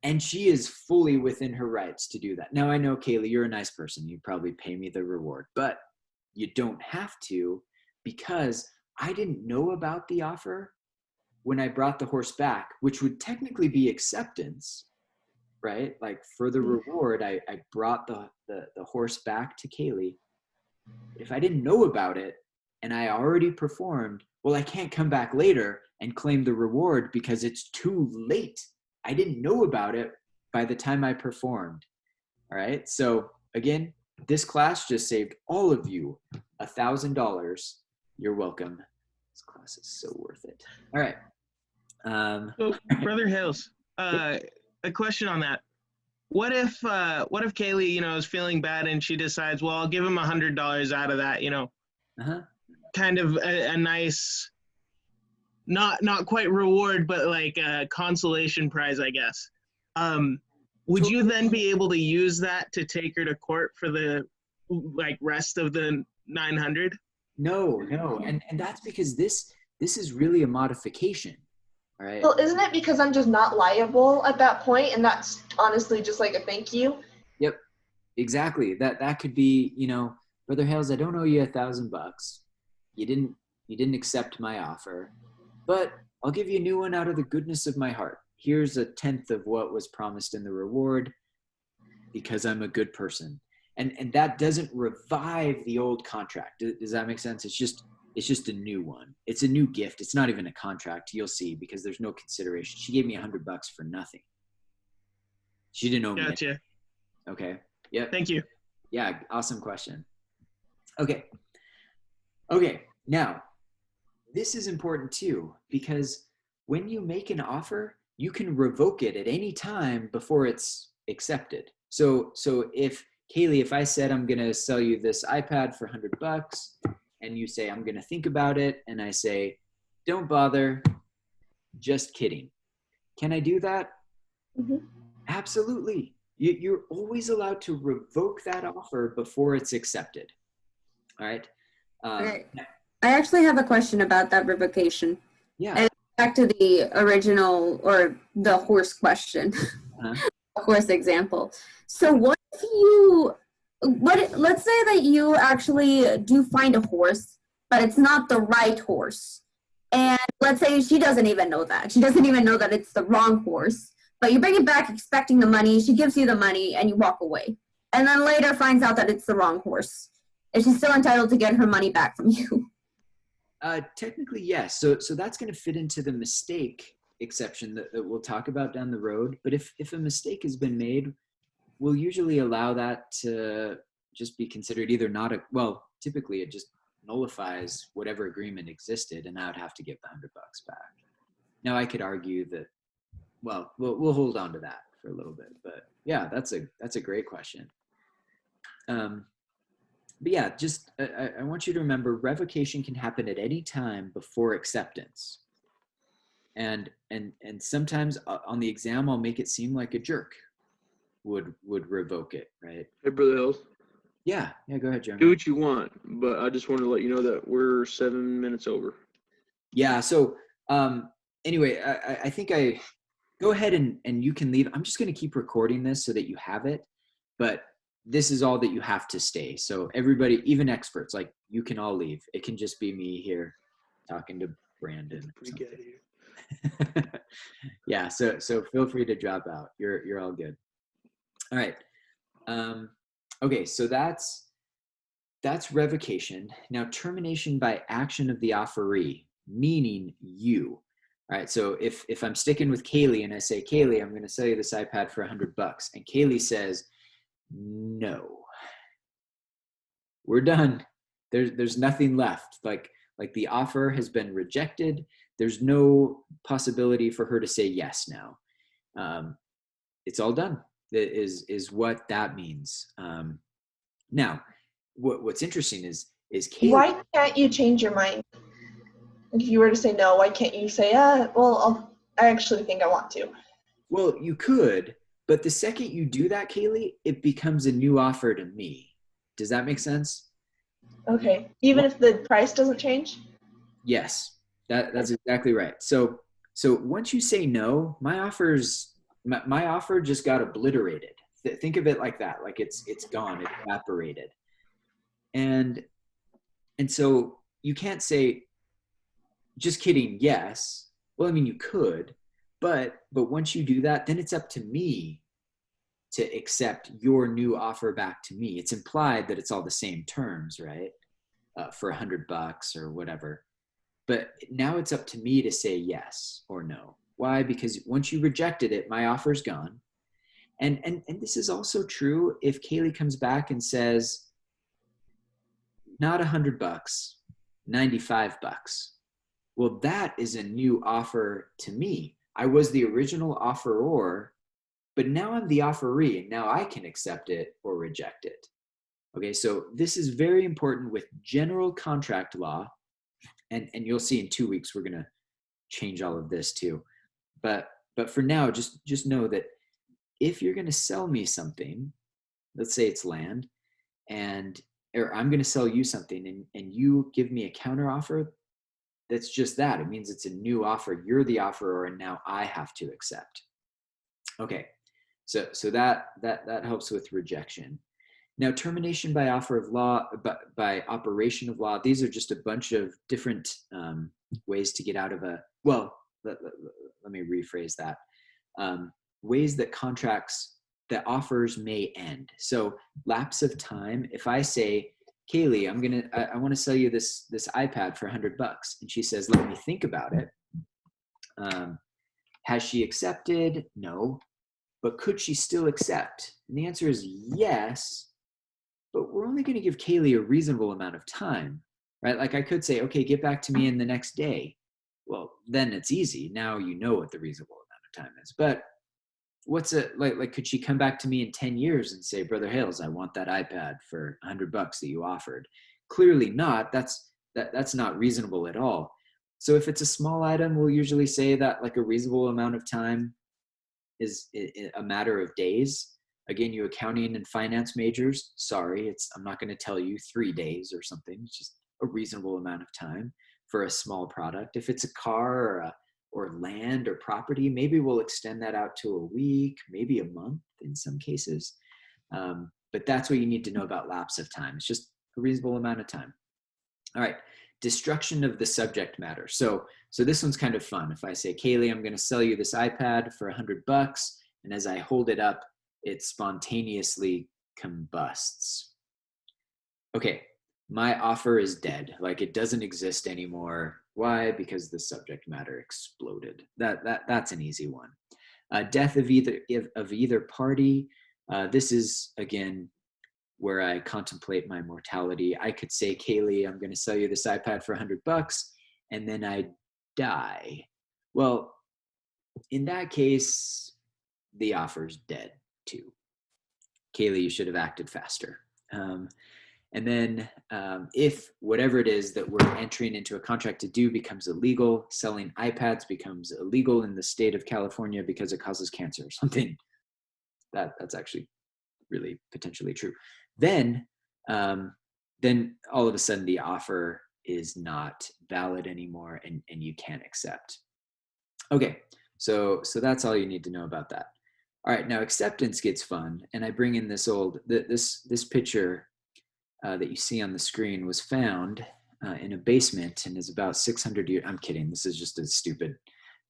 And she is fully within her rights to do that. Now, I know, Kaylee, you're a nice person. You'd probably pay me the reward, but you don't have to, because I didn't know about the offer when I brought the horse back, which would technically be acceptance, right? Like for the reward, I brought the horse back to Kaylee. If I didn't know about it and I already performed, well, I can't come back later and claim the reward because it's too late. I didn't know about it by the time I performed. All right. So again, this class just saved all of you $1,000. You're welcome. This class is so worth it. All right. So, Brother Hales, a question on that. What if Kaylee, is feeling bad and she decides, well, I'll give him $100 out of that, kind of a nice, not quite reward, but like a consolation prize, I guess. Would you then be able to use that to take her to court for the rest of the 900? No. And that's because this is really a modification. All right. Well, isn't it because I'm just not liable at that point, and that's honestly just like a thank you? Yep, exactly. That could be, Brother Hales, I don't owe you $1,000. You didn't accept my offer, but I'll give you a new one out of the goodness of my heart. Here's 1/10 of what was promised in the reward because I'm a good person. And that doesn't revive the old contract. Does that make sense? It's just a new one. It's a new gift. It's not even a contract. You'll see, because there's no consideration. She gave me $100 for nothing. She didn't owe me. Gotcha. Okay. Yeah. Thank you. Yeah. Awesome question. Okay. Now, this is important too, because when you make an offer, you can revoke it at any time before it's accepted. So if Kaylee, if I said I'm going to sell you this iPad for $100 and you say, I'm going to think about it, and I say, don't bother, just kidding. Can I do that? Mm-hmm. Absolutely. You're always allowed to revoke that offer before it's accepted. All right. I actually have a question about that revocation. Yeah. And back to the original or the horse question, horse example. So let's say that you actually do find a horse, but it's not the right horse. And let's say she doesn't even know that. She doesn't even know that it's the wrong horse. But you bring it back expecting the money. She gives you the money and you walk away. And then later finds out that it's the wrong horse. Is she still entitled to get her money back from you? Technically, yes. So that's going to fit into the mistake exception that we'll talk about down the road. But if a mistake has been made, we'll usually allow that to just be considered either typically it just nullifies whatever agreement existed, and I would have to give the $100 back. Now I could argue that, we'll hold on to that for a little bit, but yeah, that's a great question. But yeah, just I want you to remember, revocation can happen at any time before acceptance. And sometimes on the exam, I'll make it seem like a jerk would revoke it, right? Hey, Brother Hills. Yeah, go ahead, Jeremy. Do what you want, but I just wanted to let you know that we're 7 minutes over. Yeah. So anyway, I think I go ahead and you can leave. I'm just going to keep recording this so that you have it, but this is all that you have to stay. So everybody, even experts, like you can all leave. It can just be me here talking to Brandon. Yeah. So feel free to drop out. You're all good. All right. Okay. So that's revocation. Now termination by action of the offeree, meaning you. All right, so if I'm sticking with Kaylee and I say, Kaylee, I'm going to sell you this iPad for $100, and Kaylee says, no, we're done. There's nothing left. Like the offer has been rejected. There's no possibility for her to say yes now. It's all done. Is what that means. Now, what's interesting is Kaylee. Why can't you change your mind? If you were to say no, why can't you say, I actually think I want to? Well, you could, but the second you do that, Kaylee, it becomes a new offer to me. Does that make sense? Okay. Even if the price doesn't change? Yes, that's exactly right. So once you say no, my offer just got obliterated. Think of it like that. Like it's gone, it's evaporated. And so you can't say, just kidding, yes. Well, I mean, you could, but once you do that, then it's up to me to accept your new offer back to me. It's implied that it's all the same terms, right? For $100 or whatever. But now it's up to me to say yes or no. Why? Because once you rejected it, my offer's gone. And this is also true if Kaylee comes back and says, not $100, $95. Well, that is a new offer to me. I was the original offeror, but now I'm the offeree, and now I can accept it or reject it. Okay, so this is very important with general contract law, and you'll see in 2 weeks we're going to change all of this too. But for now, just know that if you're going to sell me something, let's say it's land, or I'm going to sell you something, and you give me a counter offer, that's just that. It means it's a new offer. You're the offeror, and now I have to accept. Okay, so that helps with rejection. Now, termination by offer of law, by operation of law, these are just a bunch of different ways to get out of let me rephrase that. Ways that that offers may end. So lapse of time, if I say, Kaylee, I want to sell you this iPad for $100, and she says, let me think about it. Has she accepted? No. But could she still accept? And the answer is yes, but we're only going to give Kaylee a reasonable amount of time, right? Like I could say, okay, get back to me in the next day. Well, then it's easy. Now you know what the reasonable amount of time is. But what's it like could she come back to me in 10 years and say, Brother Hales, I want that iPad for $100 that you offered? Clearly not. That's not reasonable at all. So if it's a small item, we'll usually say that like a reasonable amount of time is a matter of days. Again, you accounting and finance majors, sorry, I'm not going to tell you 3 days or something. It's just a reasonable amount of time for a small product. If it's a car or land or property, maybe we'll extend that out to a week, maybe a month in some cases. But that's what you need to know about lapse of time. It's just a reasonable amount of time. All right, destruction of the subject matter. So this one's kind of fun. If I say, Kaylee, I'm going to sell you this iPad for $100, and as I hold it up, it spontaneously combusts. Okay, my offer is dead. Like it doesn't exist anymore. Why? Because the subject matter exploded. That's an easy one. Death of either party. This is again where I contemplate my mortality. I could say, Kaylee, I'm going to sell you this iPad for $100, and then I die. Well, in that case, the offer's dead too. Kaylee, you should have acted faster. And then if whatever it is that we're entering into a contract to do becomes illegal, selling iPads becomes illegal in the state of California because it causes cancer or something, that's actually really potentially true. Then then all of a sudden the offer is not valid anymore, and you can't accept. Okay, so that's all you need to know about that. All right, now acceptance gets fun, and I bring in this this picture that you see on the screen was found in a basement and is about 600 years. I'm kidding. This is just a stupid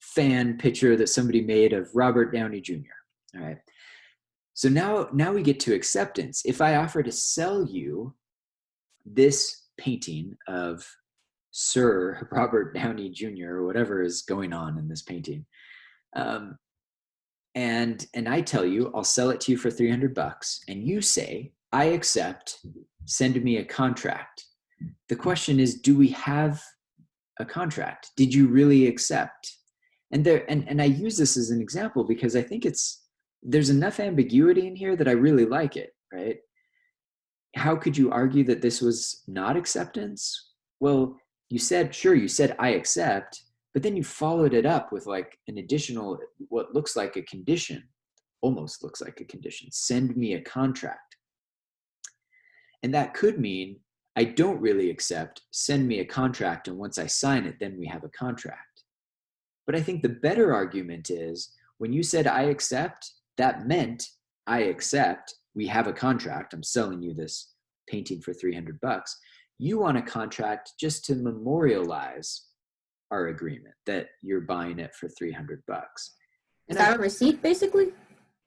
fan picture that somebody made of Robert Downey Jr. All right. So now we get to acceptance. If I offer to sell you this painting of Sir Robert Downey Jr. or whatever is going on in this painting, and I tell you I'll sell it to you for $300, and you say I accept, send me a contract. The question is, do we have a contract? Did you really accept? And I use this as an example because I think there's enough ambiguity in here that I really like it, right? How could you argue that this was not acceptance? Well, you said I accept, but then you followed it up with like an additional, what looks like a condition, almost looks like a condition. Send me a contract. And that could mean I don't really accept, send me a contract, and once I sign it, then we have a contract. But I think the better argument is when you said I accept, that meant I accept, we have a contract, I'm selling you this painting for $300. You want a contract just to memorialize our agreement that you're buying it for $300. Is that a receipt, basically?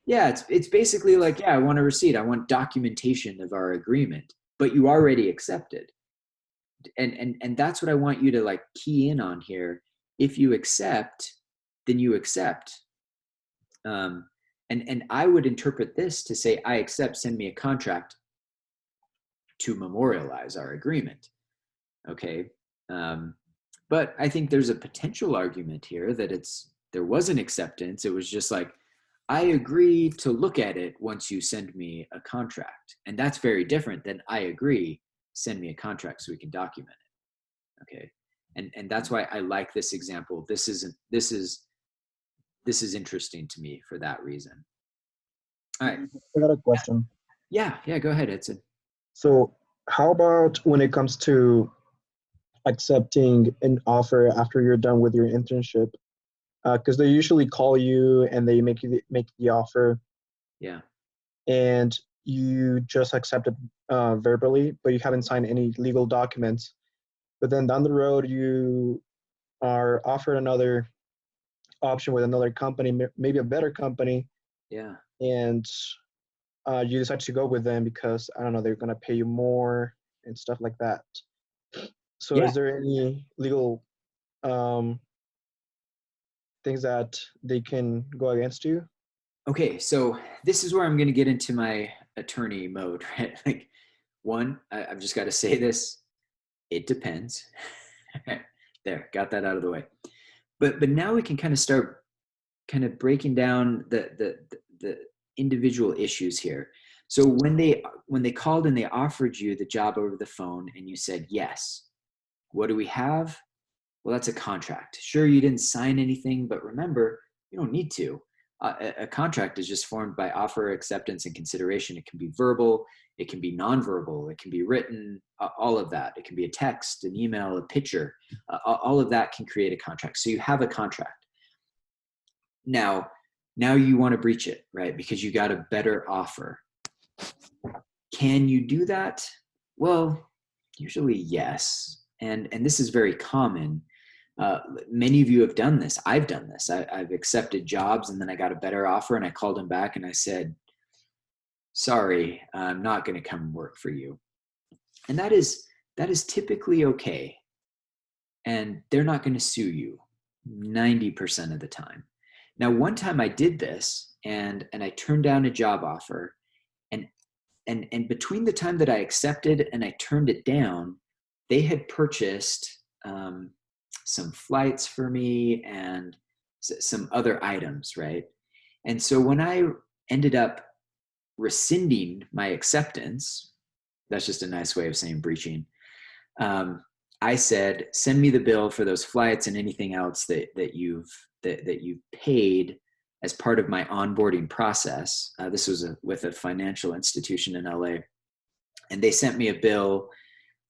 Yeah, it's basically like, yeah, I want a receipt. I want documentation of our agreement, but you already accepted. And that's what I want you to like key in on here. If you accept, then you accept. And I would interpret this to say, I accept, send me a contract to memorialize our agreement. Okay. But I think there's a potential argument here that there was an acceptance. It was just like, I agree to look at it once you send me a contract. And that's very different than I agree, send me a contract so we can document it. Okay. And that's why I like this example. This is interesting to me for that reason. All right. I got a question. Yeah, go ahead, Edson. So how about when it comes to accepting an offer after you're done with your internship? Because they usually call you and they make the offer. Yeah. And you just accept it verbally, but you haven't signed any legal documents. But then down the road, you are offered another option with another company, maybe a better company. Yeah. And you decide to go with them because, I don't know, they're going to pay you more and stuff like that. So Yeah. Is there any legal things that they can go against you? Okay, so this is where I'm going to get into my attorney mode, right? Like, one, I've just got to say this. It depends. There, got that out of the way. But now we can kind of start kind of breaking down the individual issues here. So when they called and they offered you the job over the phone and you said yes, what do we have? Well, that's a contract. Sure, you didn't sign anything, but remember, you don't need to. A contract is just formed by offer, acceptance, and consideration. It can be verbal, it can be nonverbal, it can be written, all of that. It can be a text, an email, a picture. All of that can create a contract. So you have a contract. Now you want to breach it, right? Because you got a better offer. Can you do that? Well, usually yes. And this is very common. Many of you have done this. I've done this. I've accepted jobs and then I got a better offer and I called them back and I said, sorry, I'm not going to come work for you. And that is typically okay. And they're not going to sue you 90% of the time. Now, one time I did this and I turned down a job offer, and between the time that I accepted and I turned it down, they had purchased some flights for me and some other items, right? And so when I ended up rescinding my acceptance, that's just a nice way of saying breaching, I said, send me the bill for those flights and anything else that you've paid as part of my onboarding process. This was with a financial institution in LA. And they sent me a bill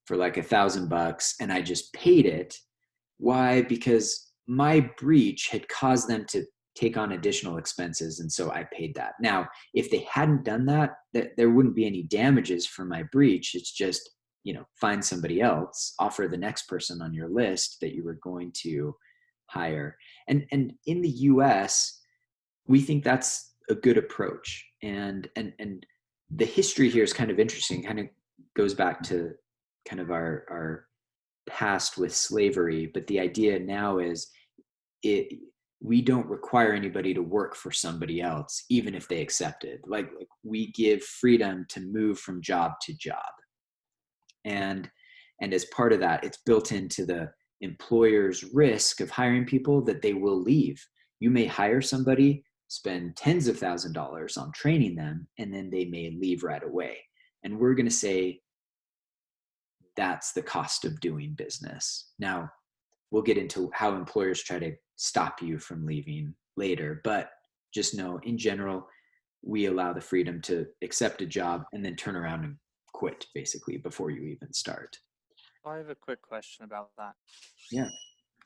for like $1,000 and I just paid it. Why? Because my breach had caused them to take on additional expenses. And so I paid that. Now, if they hadn't done that, there wouldn't be any damages for my breach. It's just, find somebody else, offer the next person on your list that you were going to hire. And in the US, we think that's a good approach. And the history here is kind of interesting, kind of goes back to kind of our past with slavery. But the idea now is we don't require anybody to work for somebody else, even if they accept it. Like we give freedom to move from job to job. And as part of that, it's built into the employer's risk of hiring people that they will leave. You may hire somebody, spend tens of thousands of dollars on training them, and then they may leave right away. And we're going to say that's the cost of doing business. Now, we'll get into how employers try to stop you from leaving later, but just know in general, we allow the freedom to accept a job and then turn around and quit basically before you even start. I have a quick question about that. Yeah.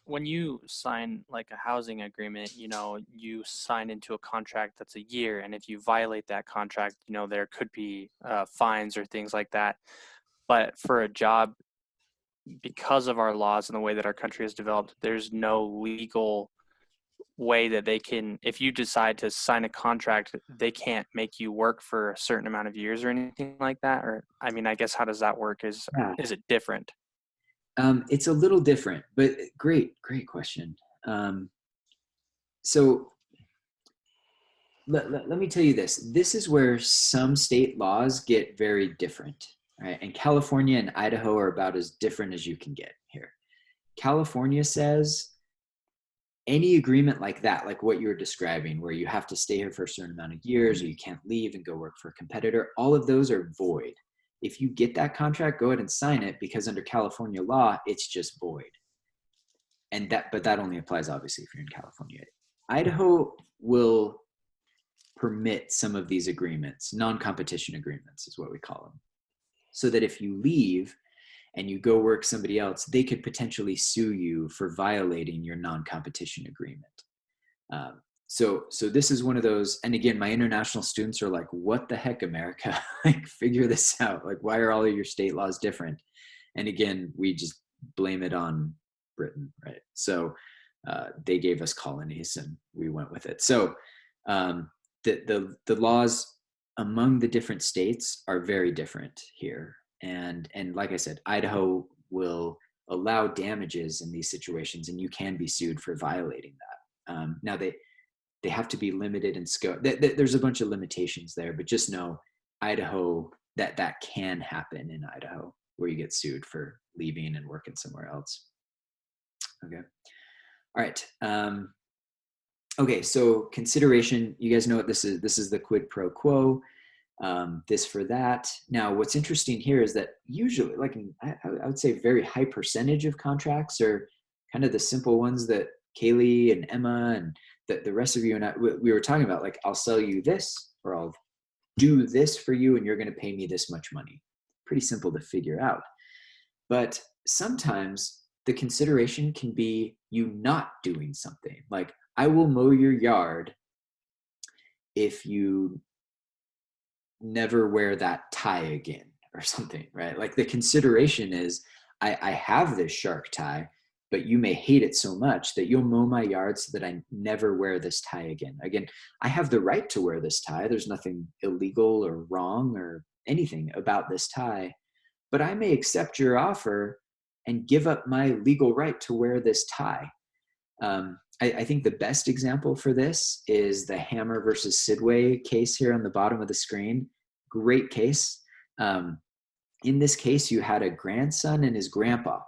When you sign like a housing agreement, you sign into a contract that's a year, and if you violate that contract, there could be fines or things like that. But for a job, because of our laws and the way that our country is developed, there's no legal way that they can, if you decide to sign a contract, they can't make you work for a certain amount of years or anything like that. Or, I mean, I guess, how does that work? Is it different? It's a little different, but great question. So let me tell you this. This is where some state laws get very different, right? And California and Idaho are about as different as you can get here. California says any agreement like that, like what you're describing, where you have to stay here for a certain amount of years or you can't leave and go work for a competitor, all of those are void. If you get that contract, go ahead and sign it, because under California law, it's just void. But that only applies obviously if you're in California. Idaho will permit some of these agreements, non-competition agreements is what we call them, so that if you leave and you go work somebody else, they could potentially sue you for violating your non-competition agreement. So this is one of those, and again, my international students are like, what the heck, America? Like, figure this out. Like, why are all of your state laws different? And again, we just blame it on Britain, right? So they gave us colonies and we went with it. So the laws among the different states are very different here. And like I said, Idaho will allow damages in these situations, and you can be sued for violating that. Now they have to be limited in scope. There's a bunch of limitations there, but just know Idaho, that can happen in Idaho, where you get sued for leaving and working somewhere else. Okay. All right. Okay. So consideration, you guys know what this is. This is the quid pro quo. This for that. Now, what's interesting here is that usually, like I would say, very high percentage of contracts are kind of the simple ones that Kaylee and Emma and the rest of you and I, we were talking about, like, I'll sell you this, or I'll do this for you, and you're going to pay me this much money. Pretty simple to figure out. But sometimes the consideration can be you not doing something. Like, I will mow your yard if you never wear that tie again or something, right? Like, the consideration is I have this shark tie, but you may hate it so much that you'll mow my yard so that I never wear this tie again. Again, I have the right to wear this tie. There's nothing illegal or wrong or anything about this tie, but I may accept your offer and give up my legal right to wear this tie. I think the best example for this is the Hammer versus Sidway case here on the bottom of the screen. Great case. In this case, you had a grandson and his grandpa.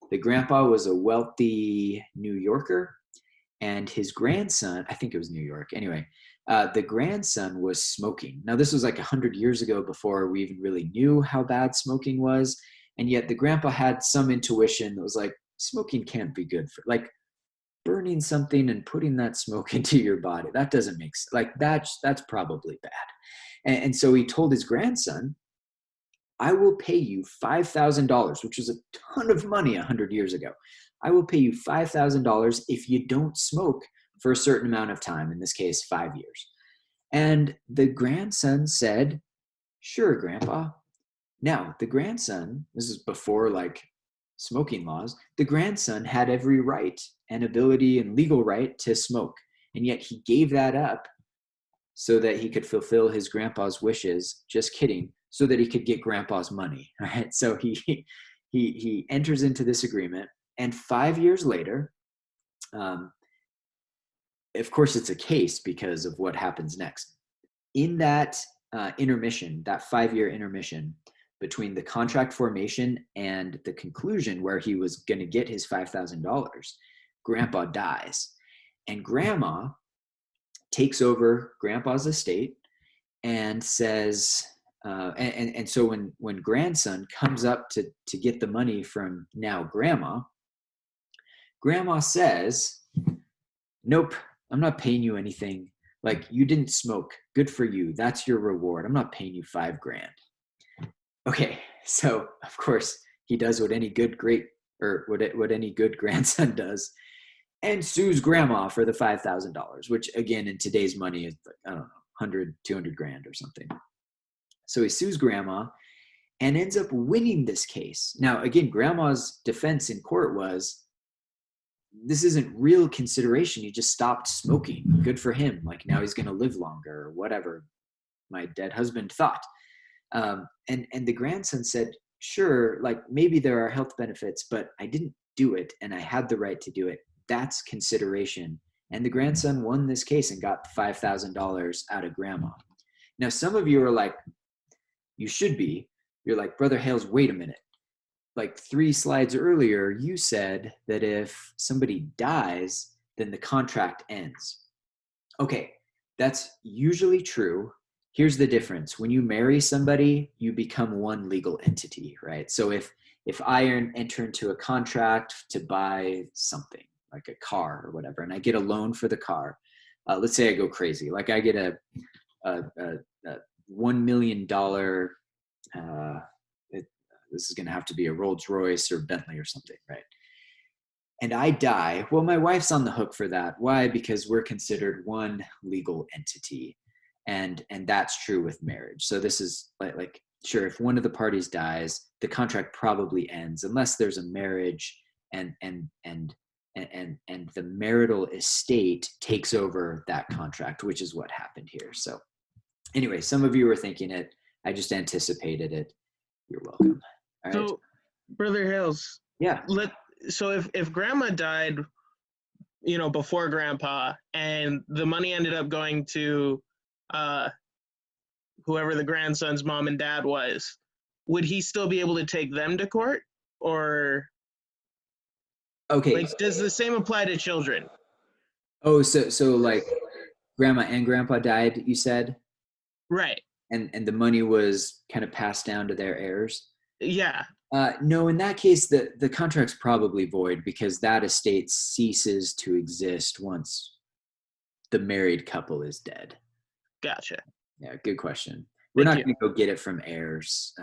The grandpa was a wealthy New Yorker, and his grandson, I think it was New York. Anyway, the grandson was smoking. Now, this was like 100 years ago, before we even really knew how bad smoking was. And yet the grandpa had some intuition that was like, smoking can't be good for, like, burning something and putting that smoke into your body. That doesn't make sense. Like, that's probably bad. And so he told his grandson, I will pay you $5,000, which was a ton of money 100 years ago. I will pay you $5,000 if you don't smoke for a certain amount of time, in this case, 5 years. And the grandson said, sure, Grandpa. Now, the grandson, this is before like smoking laws, the grandson had every right and ability and legal right to smoke. And yet he gave that up so that he could fulfill his grandpa's wishes. Just kidding. So that he could get grandpa's money, right? So he enters into this agreement, and 5 years later, of course, it's a case because of what happens next. In that intermission, that 5-year intermission between the contract formation and the conclusion where he was going to get his $5,000, Grandpa dies, and Grandma takes over Grandpa's estate and says, and so when grandson comes up to get the money from now Grandma says, nope, I'm not paying you anything. Like, you didn't smoke. Good for you. That's your reward. I'm not paying you $5,000. Okay, so of course he does what any good grandson does, and sues Grandma for the $5,000, which again in today's money is, I don't know, 100, 200 grand or something. So he sues Grandma and ends up winning this case. Now, again, Grandma's defense in court was, this isn't real consideration. He just stopped smoking. Good for him. Like, now he's going to live longer or whatever my dead husband thought. And the grandson said, sure, like maybe there are health benefits, but I didn't do it and I had the right to do it. That's consideration. And the grandson won this case and got $5,000 out of Grandma. Now, some of you are like, you should be. You're like, Brother Hales, wait a minute. Like 3 slides earlier, you said that if somebody dies, then the contract ends. Okay, that's usually true. Here's the difference. When you marry somebody, you become one legal entity, right? So if I enter into a contract to buy something, like a car or whatever, and I get a loan for the car, let's say I go crazy. Like I get a $1 million, this is going to have to be a Rolls Royce or Bentley or something, right? And I die. Well, my wife's on the hook for that. Why? Because we're considered one legal entity, and that's true with marriage. So this is like sure, if one of the parties dies, the contract probably ends unless there's a marriage and the marital estate takes over that contract, which is what happened here. So anyway, some of you were thinking it. I just anticipated it. You're welcome. All right. So, Brother Hales. Yeah. So if Grandma died, before Grandpa, and the money ended up going to whoever the grandson's mom and dad was, would he still be able to take them to court? Or okay, does the same apply to children? Oh, so like Grandma and Grandpa died, you said? Right. And the money was kind of passed down to their heirs? Yeah. No, in that case, the contract's probably void because that estate ceases to exist once the married couple is dead. Gotcha. Yeah, good question. We're not going to go get it from heirs.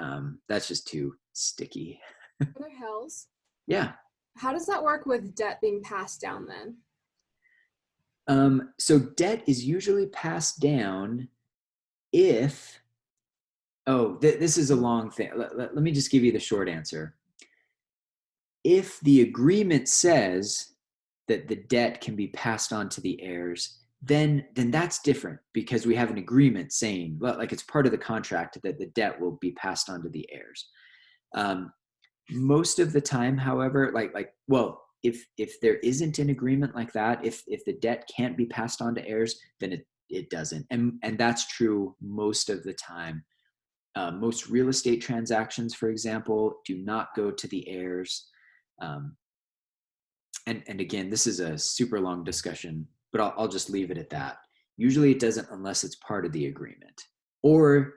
That's just too sticky. Brother Hales? Yeah. How does that work with debt being passed down then? So debt is usually passed down if, this is a long thing. Let me just give you the short answer. If the agreement says that the debt can be passed on to the heirs, then that's different because we have an agreement saying, like it's part of the contract that the debt will be passed on to the heirs. Most of the time, however, if there isn't an agreement like that, if the debt can't be passed on to heirs, then it doesn't. And that's true most of the time. Most real estate transactions, for example, do not go to the heirs. And again, this is a super long discussion, but I'll just leave it at that. Usually it doesn't unless it's part of the agreement. Or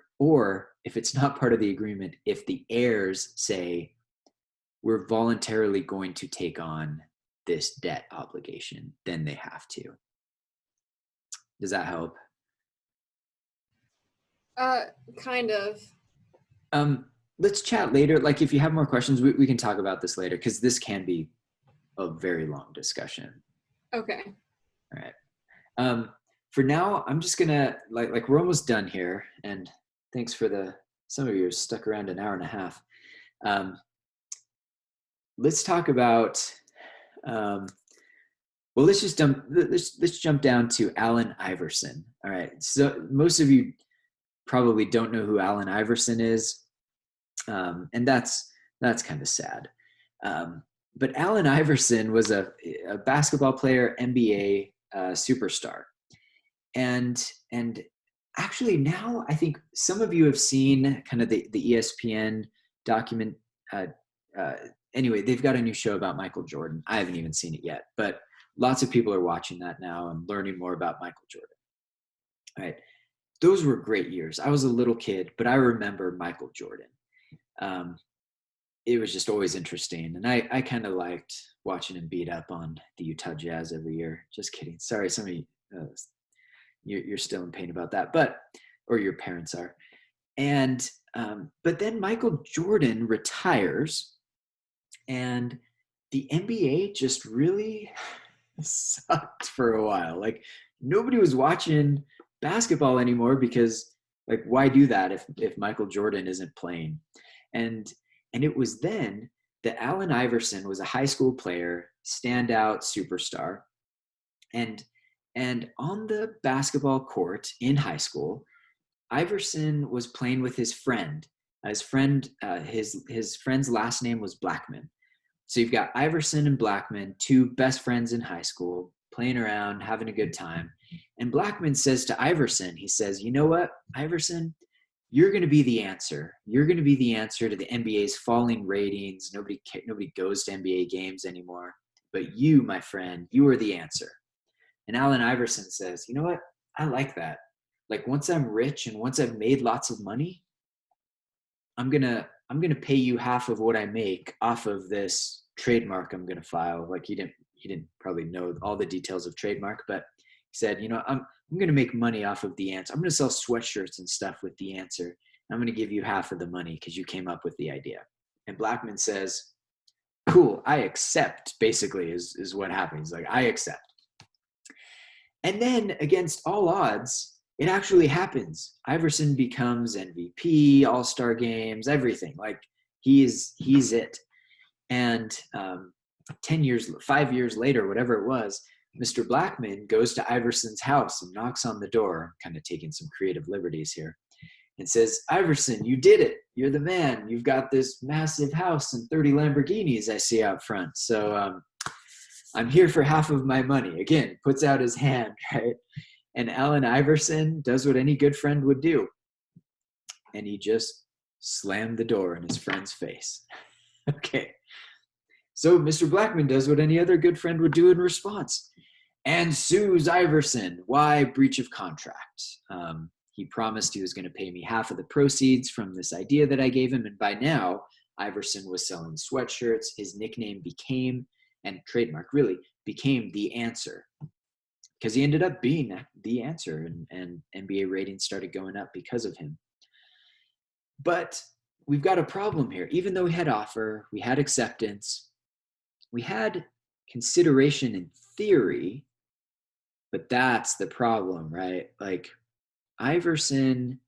if it's not part of the agreement, if the heirs say, we're voluntarily going to take on this debt obligation, then they have to. Does that help? Kind of. let's chat later. Like if you have more questions, we can talk about this later because this can be a very long discussion. Okay. All right. For now, I'm just gonna like we're almost done here, and thanks for some of you are stuck around an hour and a half. Let's talk about. Well, let's jump down to Allen Iverson. All right. So most of you probably don't know who Allen Iverson is, and that's kind of sad. But Allen Iverson was a basketball player, NBA superstar, and actually now I think some of you have seen kind of the ESPN document. Anyway, they've got a new show about Michael Jordan. I haven't even seen it yet, but lots of people are watching that now and learning more about Michael Jordan. All right. Those were great years. I was a little kid, but I remember Michael Jordan. It was just always interesting. And I kind of liked watching him beat up on the Utah Jazz every year. Just kidding. Sorry, some of you, you're still in pain about that, or your parents are. And, but then Michael Jordan retires and the NBA just really sucked for a while. Like nobody was watching basketball anymore because like, why do that if Michael Jordan isn't playing? And it was then that Allen Iverson was a high school player, standout superstar. And on the basketball court in high school, Iverson was playing with his friend. His friend's last name was Blackman. So you've got Iverson and Blackman, two best friends in high school, playing around, having a good time. And Blackman says to Iverson, he says, you know what, Iverson, you're going to be the answer. You're going to be the answer to the NBA's falling ratings. Nobody goes to NBA games anymore. But you, my friend, you are the answer. And Allen Iverson says, you know what, I like that. Like once I'm rich and once I've made lots of money, I'm gonna pay you half of what I make off of this trademark I'm gonna file. Like he didn't probably know all the details of trademark, but he said, you know, I'm gonna make money off of the answer. I'm gonna sell sweatshirts and stuff with the answer. I'm gonna give you half of the money because you came up with the idea. And Blackman says, cool, I accept, basically is what happens. Like I accept. And then against all odds, it actually happens. Iverson becomes MVP, All-Star games, everything. Like he's it. And 5 years later, whatever it was, Mr. Blackman goes to Iverson's house and knocks on the door, kind of taking some creative liberties here, and says, Iverson, you did it. You're the man. You've got this massive house and 30 Lamborghinis I see out front. So I'm here for half of my money. Again, puts out his hand, right? And Allen Iverson does what any good friend would do. And he just slammed the door in his friend's face. Okay. So Mr. Blackman does what any other good friend would do in response and sues Iverson. Why? Breach of contract. He promised he was going to pay me half of the proceeds from this idea that I gave him. And by now, Iverson was selling sweatshirts. His nickname became, and trademark really, became The Answer. Because he ended up being the answer, and NBA ratings started going up because of him. But we've got a problem here. Even though we had offer, we had acceptance, we had consideration in theory, but that's the problem, right? Like Iverson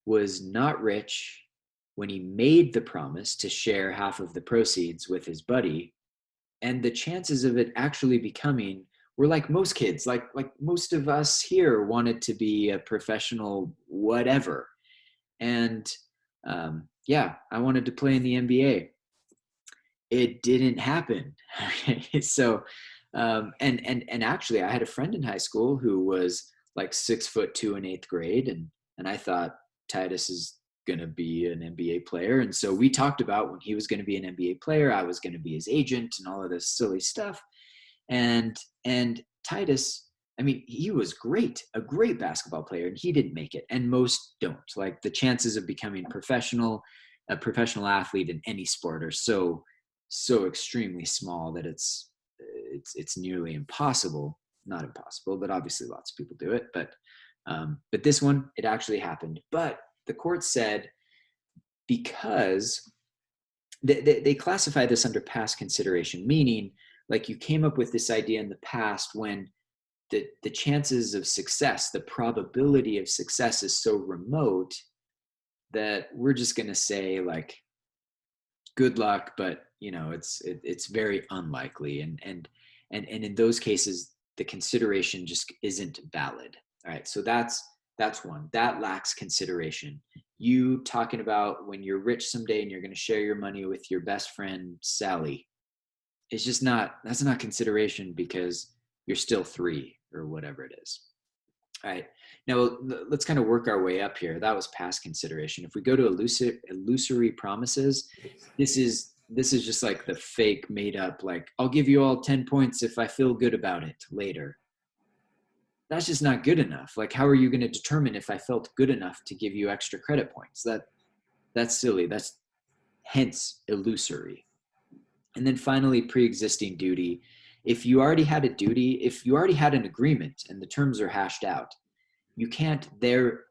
was not rich when he made the promise to share half of the proceeds with his buddy, and the chances of it actually becoming were like most kids, like most of us here wanted to be a professional whatever. And I wanted to play in the NBA. It didn't happen. So, and actually I had a friend in high school who was like 6'2" in 8th grade. And I thought Titus is going to be an NBA player. And so we talked about when he was going to be an NBA player, I was going to be his agent and all of this silly stuff. And Titus, I mean, he was a great basketball player, and he didn't make it. And most don't. Like the chances of becoming a professional athlete in any sport are so extremely small that it's nearly impossible. Not impossible, but obviously lots of people do it. But this one, it actually happened. But the court said, because they classify this under past consideration, meaning like you came up with this idea in the past when the chances of success, the probability of success is so remote that we're just going to say like, good luck, but you know, it's very unlikely. And in those cases, the consideration just isn't valid. All right. So that's one that lacks consideration. You talking about when you're rich someday and you're going to share your money with your best friend, Sally, it's just that's not consideration because you're still 3 or whatever it is. All right. Now let's kind of work our way up here. That was past consideration. If we go to illusory promises, this is just like the fake made up, like, I'll give you all 10 points if I feel good about it later. That's just not good enough. Like, how are you going to determine if I felt good enough to give you extra credit points? That's silly. That's hence illusory. And then finally, pre-existing duty. If you already had a duty, if you already had an agreement and the terms are hashed out, you can't there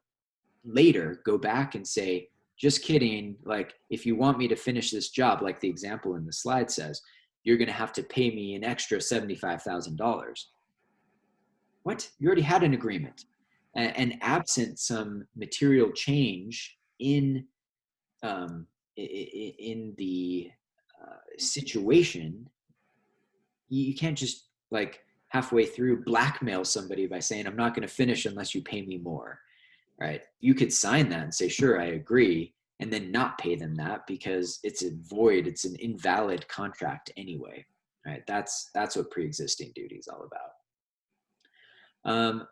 later go back and say, just kidding, like, if you want me to finish this job, like the example in the slide says, you're going to have to pay me an extra $75,000. What? You already had an agreement. And absent some material change in the situation, you can't just like halfway through blackmail somebody by saying, I'm not going to finish unless you pay me more. Right? You could sign that and say, sure, I agree, and then not pay them that because it's a void, it's an invalid contract anyway. Right? That's what pre-existing duty is all about.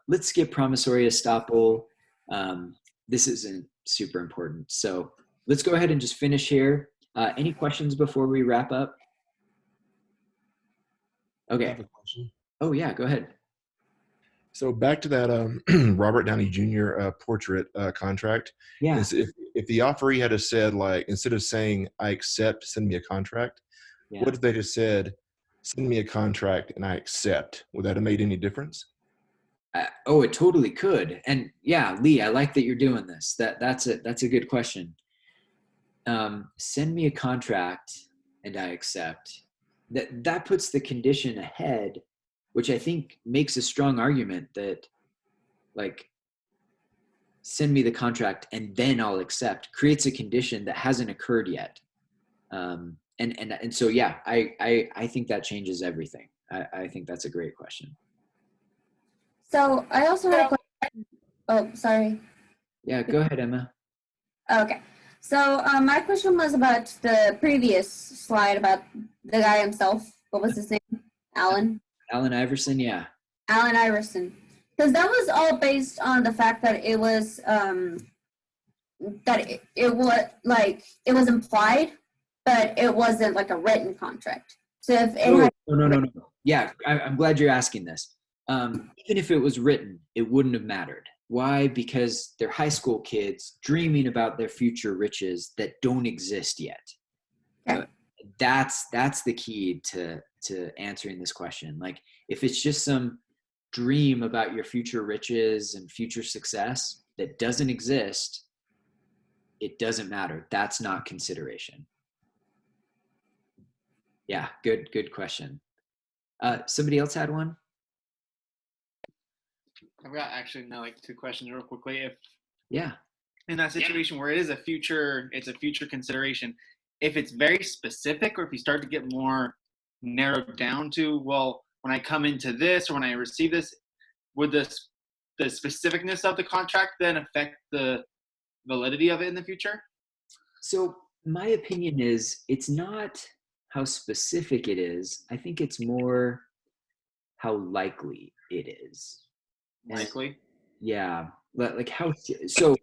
Let's skip promissory estoppel. This isn't super important. So let's go ahead and just finish here. Any questions before we wrap up? Okay. I have a question. Oh yeah, go ahead. So back to that Robert Downey Jr. Portrait contract. Yeah. If the offeree had said, like, instead of saying I accept, send me a contract, Yeah. what if they just said, send me a contract and I accept? Would that have made any difference? Oh, it totally could. And yeah, Lee, I like that you're doing this. That's a good question. Send me a contract and I accept. That puts the condition ahead, which I think makes a strong argument that, like, send me the contract and then I'll accept creates a condition that hasn't occurred yet. And so, yeah, I think that changes everything. I think that's a great question. So I also had a question. Oh, sorry. Yeah, go ahead, Emma. Okay. So my question was about the previous slide about the guy himself. What was his name? Allen Iverson, yeah. Allen Iverson. Because that was all based on the fact that it was it was implied, but it wasn't like a written contract. So if it no. Yeah, I'm glad you're asking this. Even if it was written, it wouldn't have mattered. Why? Because they're high school kids dreaming about their future riches that don't exist yet. Okay. That's the key to answering this question. Like, if it's just some dream about your future riches and future success that doesn't exist, it doesn't matter. That's not consideration. Yeah, good question. Somebody else had one? I've got actually now like 2 questions real quickly. If Yeah. in that situation where it is it's a future consideration, if it's very specific, or if you start to get more narrowed down to, well, when I come into this or when I receive this, would the specificness of the contract then affect the validity of it in the future? So my opinion is it's not how specific it is. I think it's more how likely it is. Likely? Yeah. Like how, so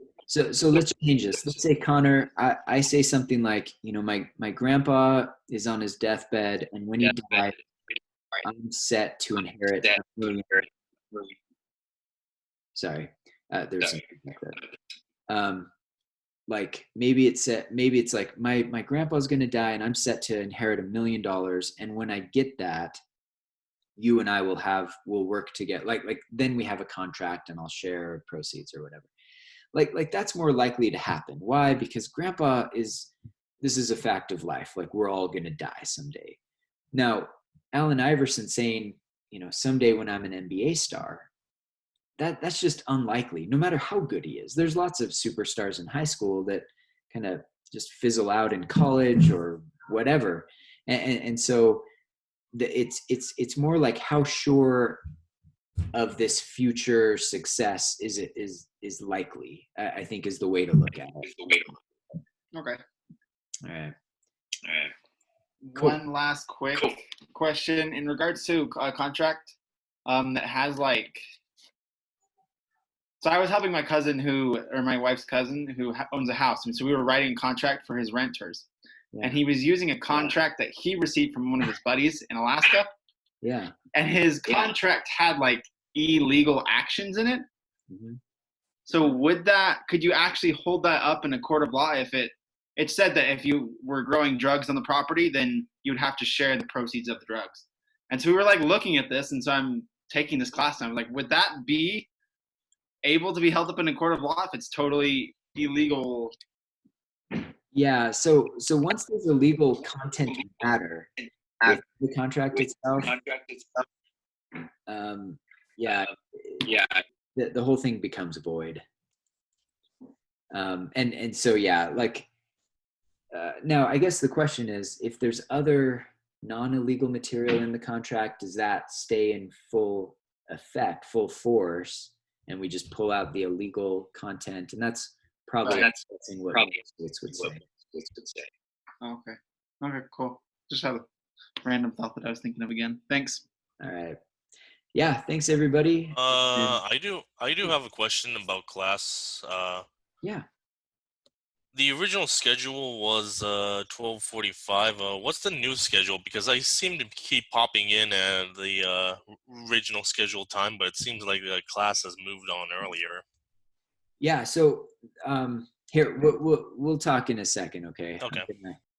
let's change this. Let's say, Connor, I say something like, my grandpa is on his deathbed, and when he dies, I'm set to inherit $1 million. Sorry. There's something like that. Like maybe it's like my grandpa's going to die and I'm set to inherit $1 million. And when I get that, you and I will work together. Like then we have a contract and I'll share proceeds or whatever. like that's more likely to happen. Why? Because grandpa this is a fact of life. Like, we're all going to die someday. Now, Allen Iverson saying, someday when I'm an NBA star, that's just unlikely, no matter how good he is. There's lots of superstars in high school that kind of just fizzle out in college or whatever. And so it's more like, how sure of this future success is likely, I think, is the way to look at it. Okay. All right. Cool. One last quick question in regards to a contract that has so I was helping my cousin my wife's cousin who owns a house. And so we were writing a contract for his renters. Yeah. And he was using a contract that he received from one of his buddies in Alaska. Yeah. And his contract had illegal actions in it. Mm-hmm. So could you actually hold that up in a court of law if it said that if you were growing drugs on the property, then you would have to share the proceeds of the drugs. And so we were looking at this, and so I'm taking this class and I'm like, would that be able to be held up in a court of law if it's totally illegal? Yeah, so once there's a legal content matter with the contract itself, the whole thing becomes void. And so now I guess the question is, if there's other non-illegal material in the contract, does that stay in full effect, full force, and we just pull out the illegal content? And that's probably what Switz would say. Okay, cool. Just have a random thought that I was thinking of again. Thanks. All right. Yeah, thanks everybody. I do have a question about class. Yeah. The original schedule was 12:45. What's the new schedule? Because I seem to keep popping in at the original scheduled time, but it seems like the class has moved on earlier. Yeah. So here we'll talk in a second. Okay. Okay.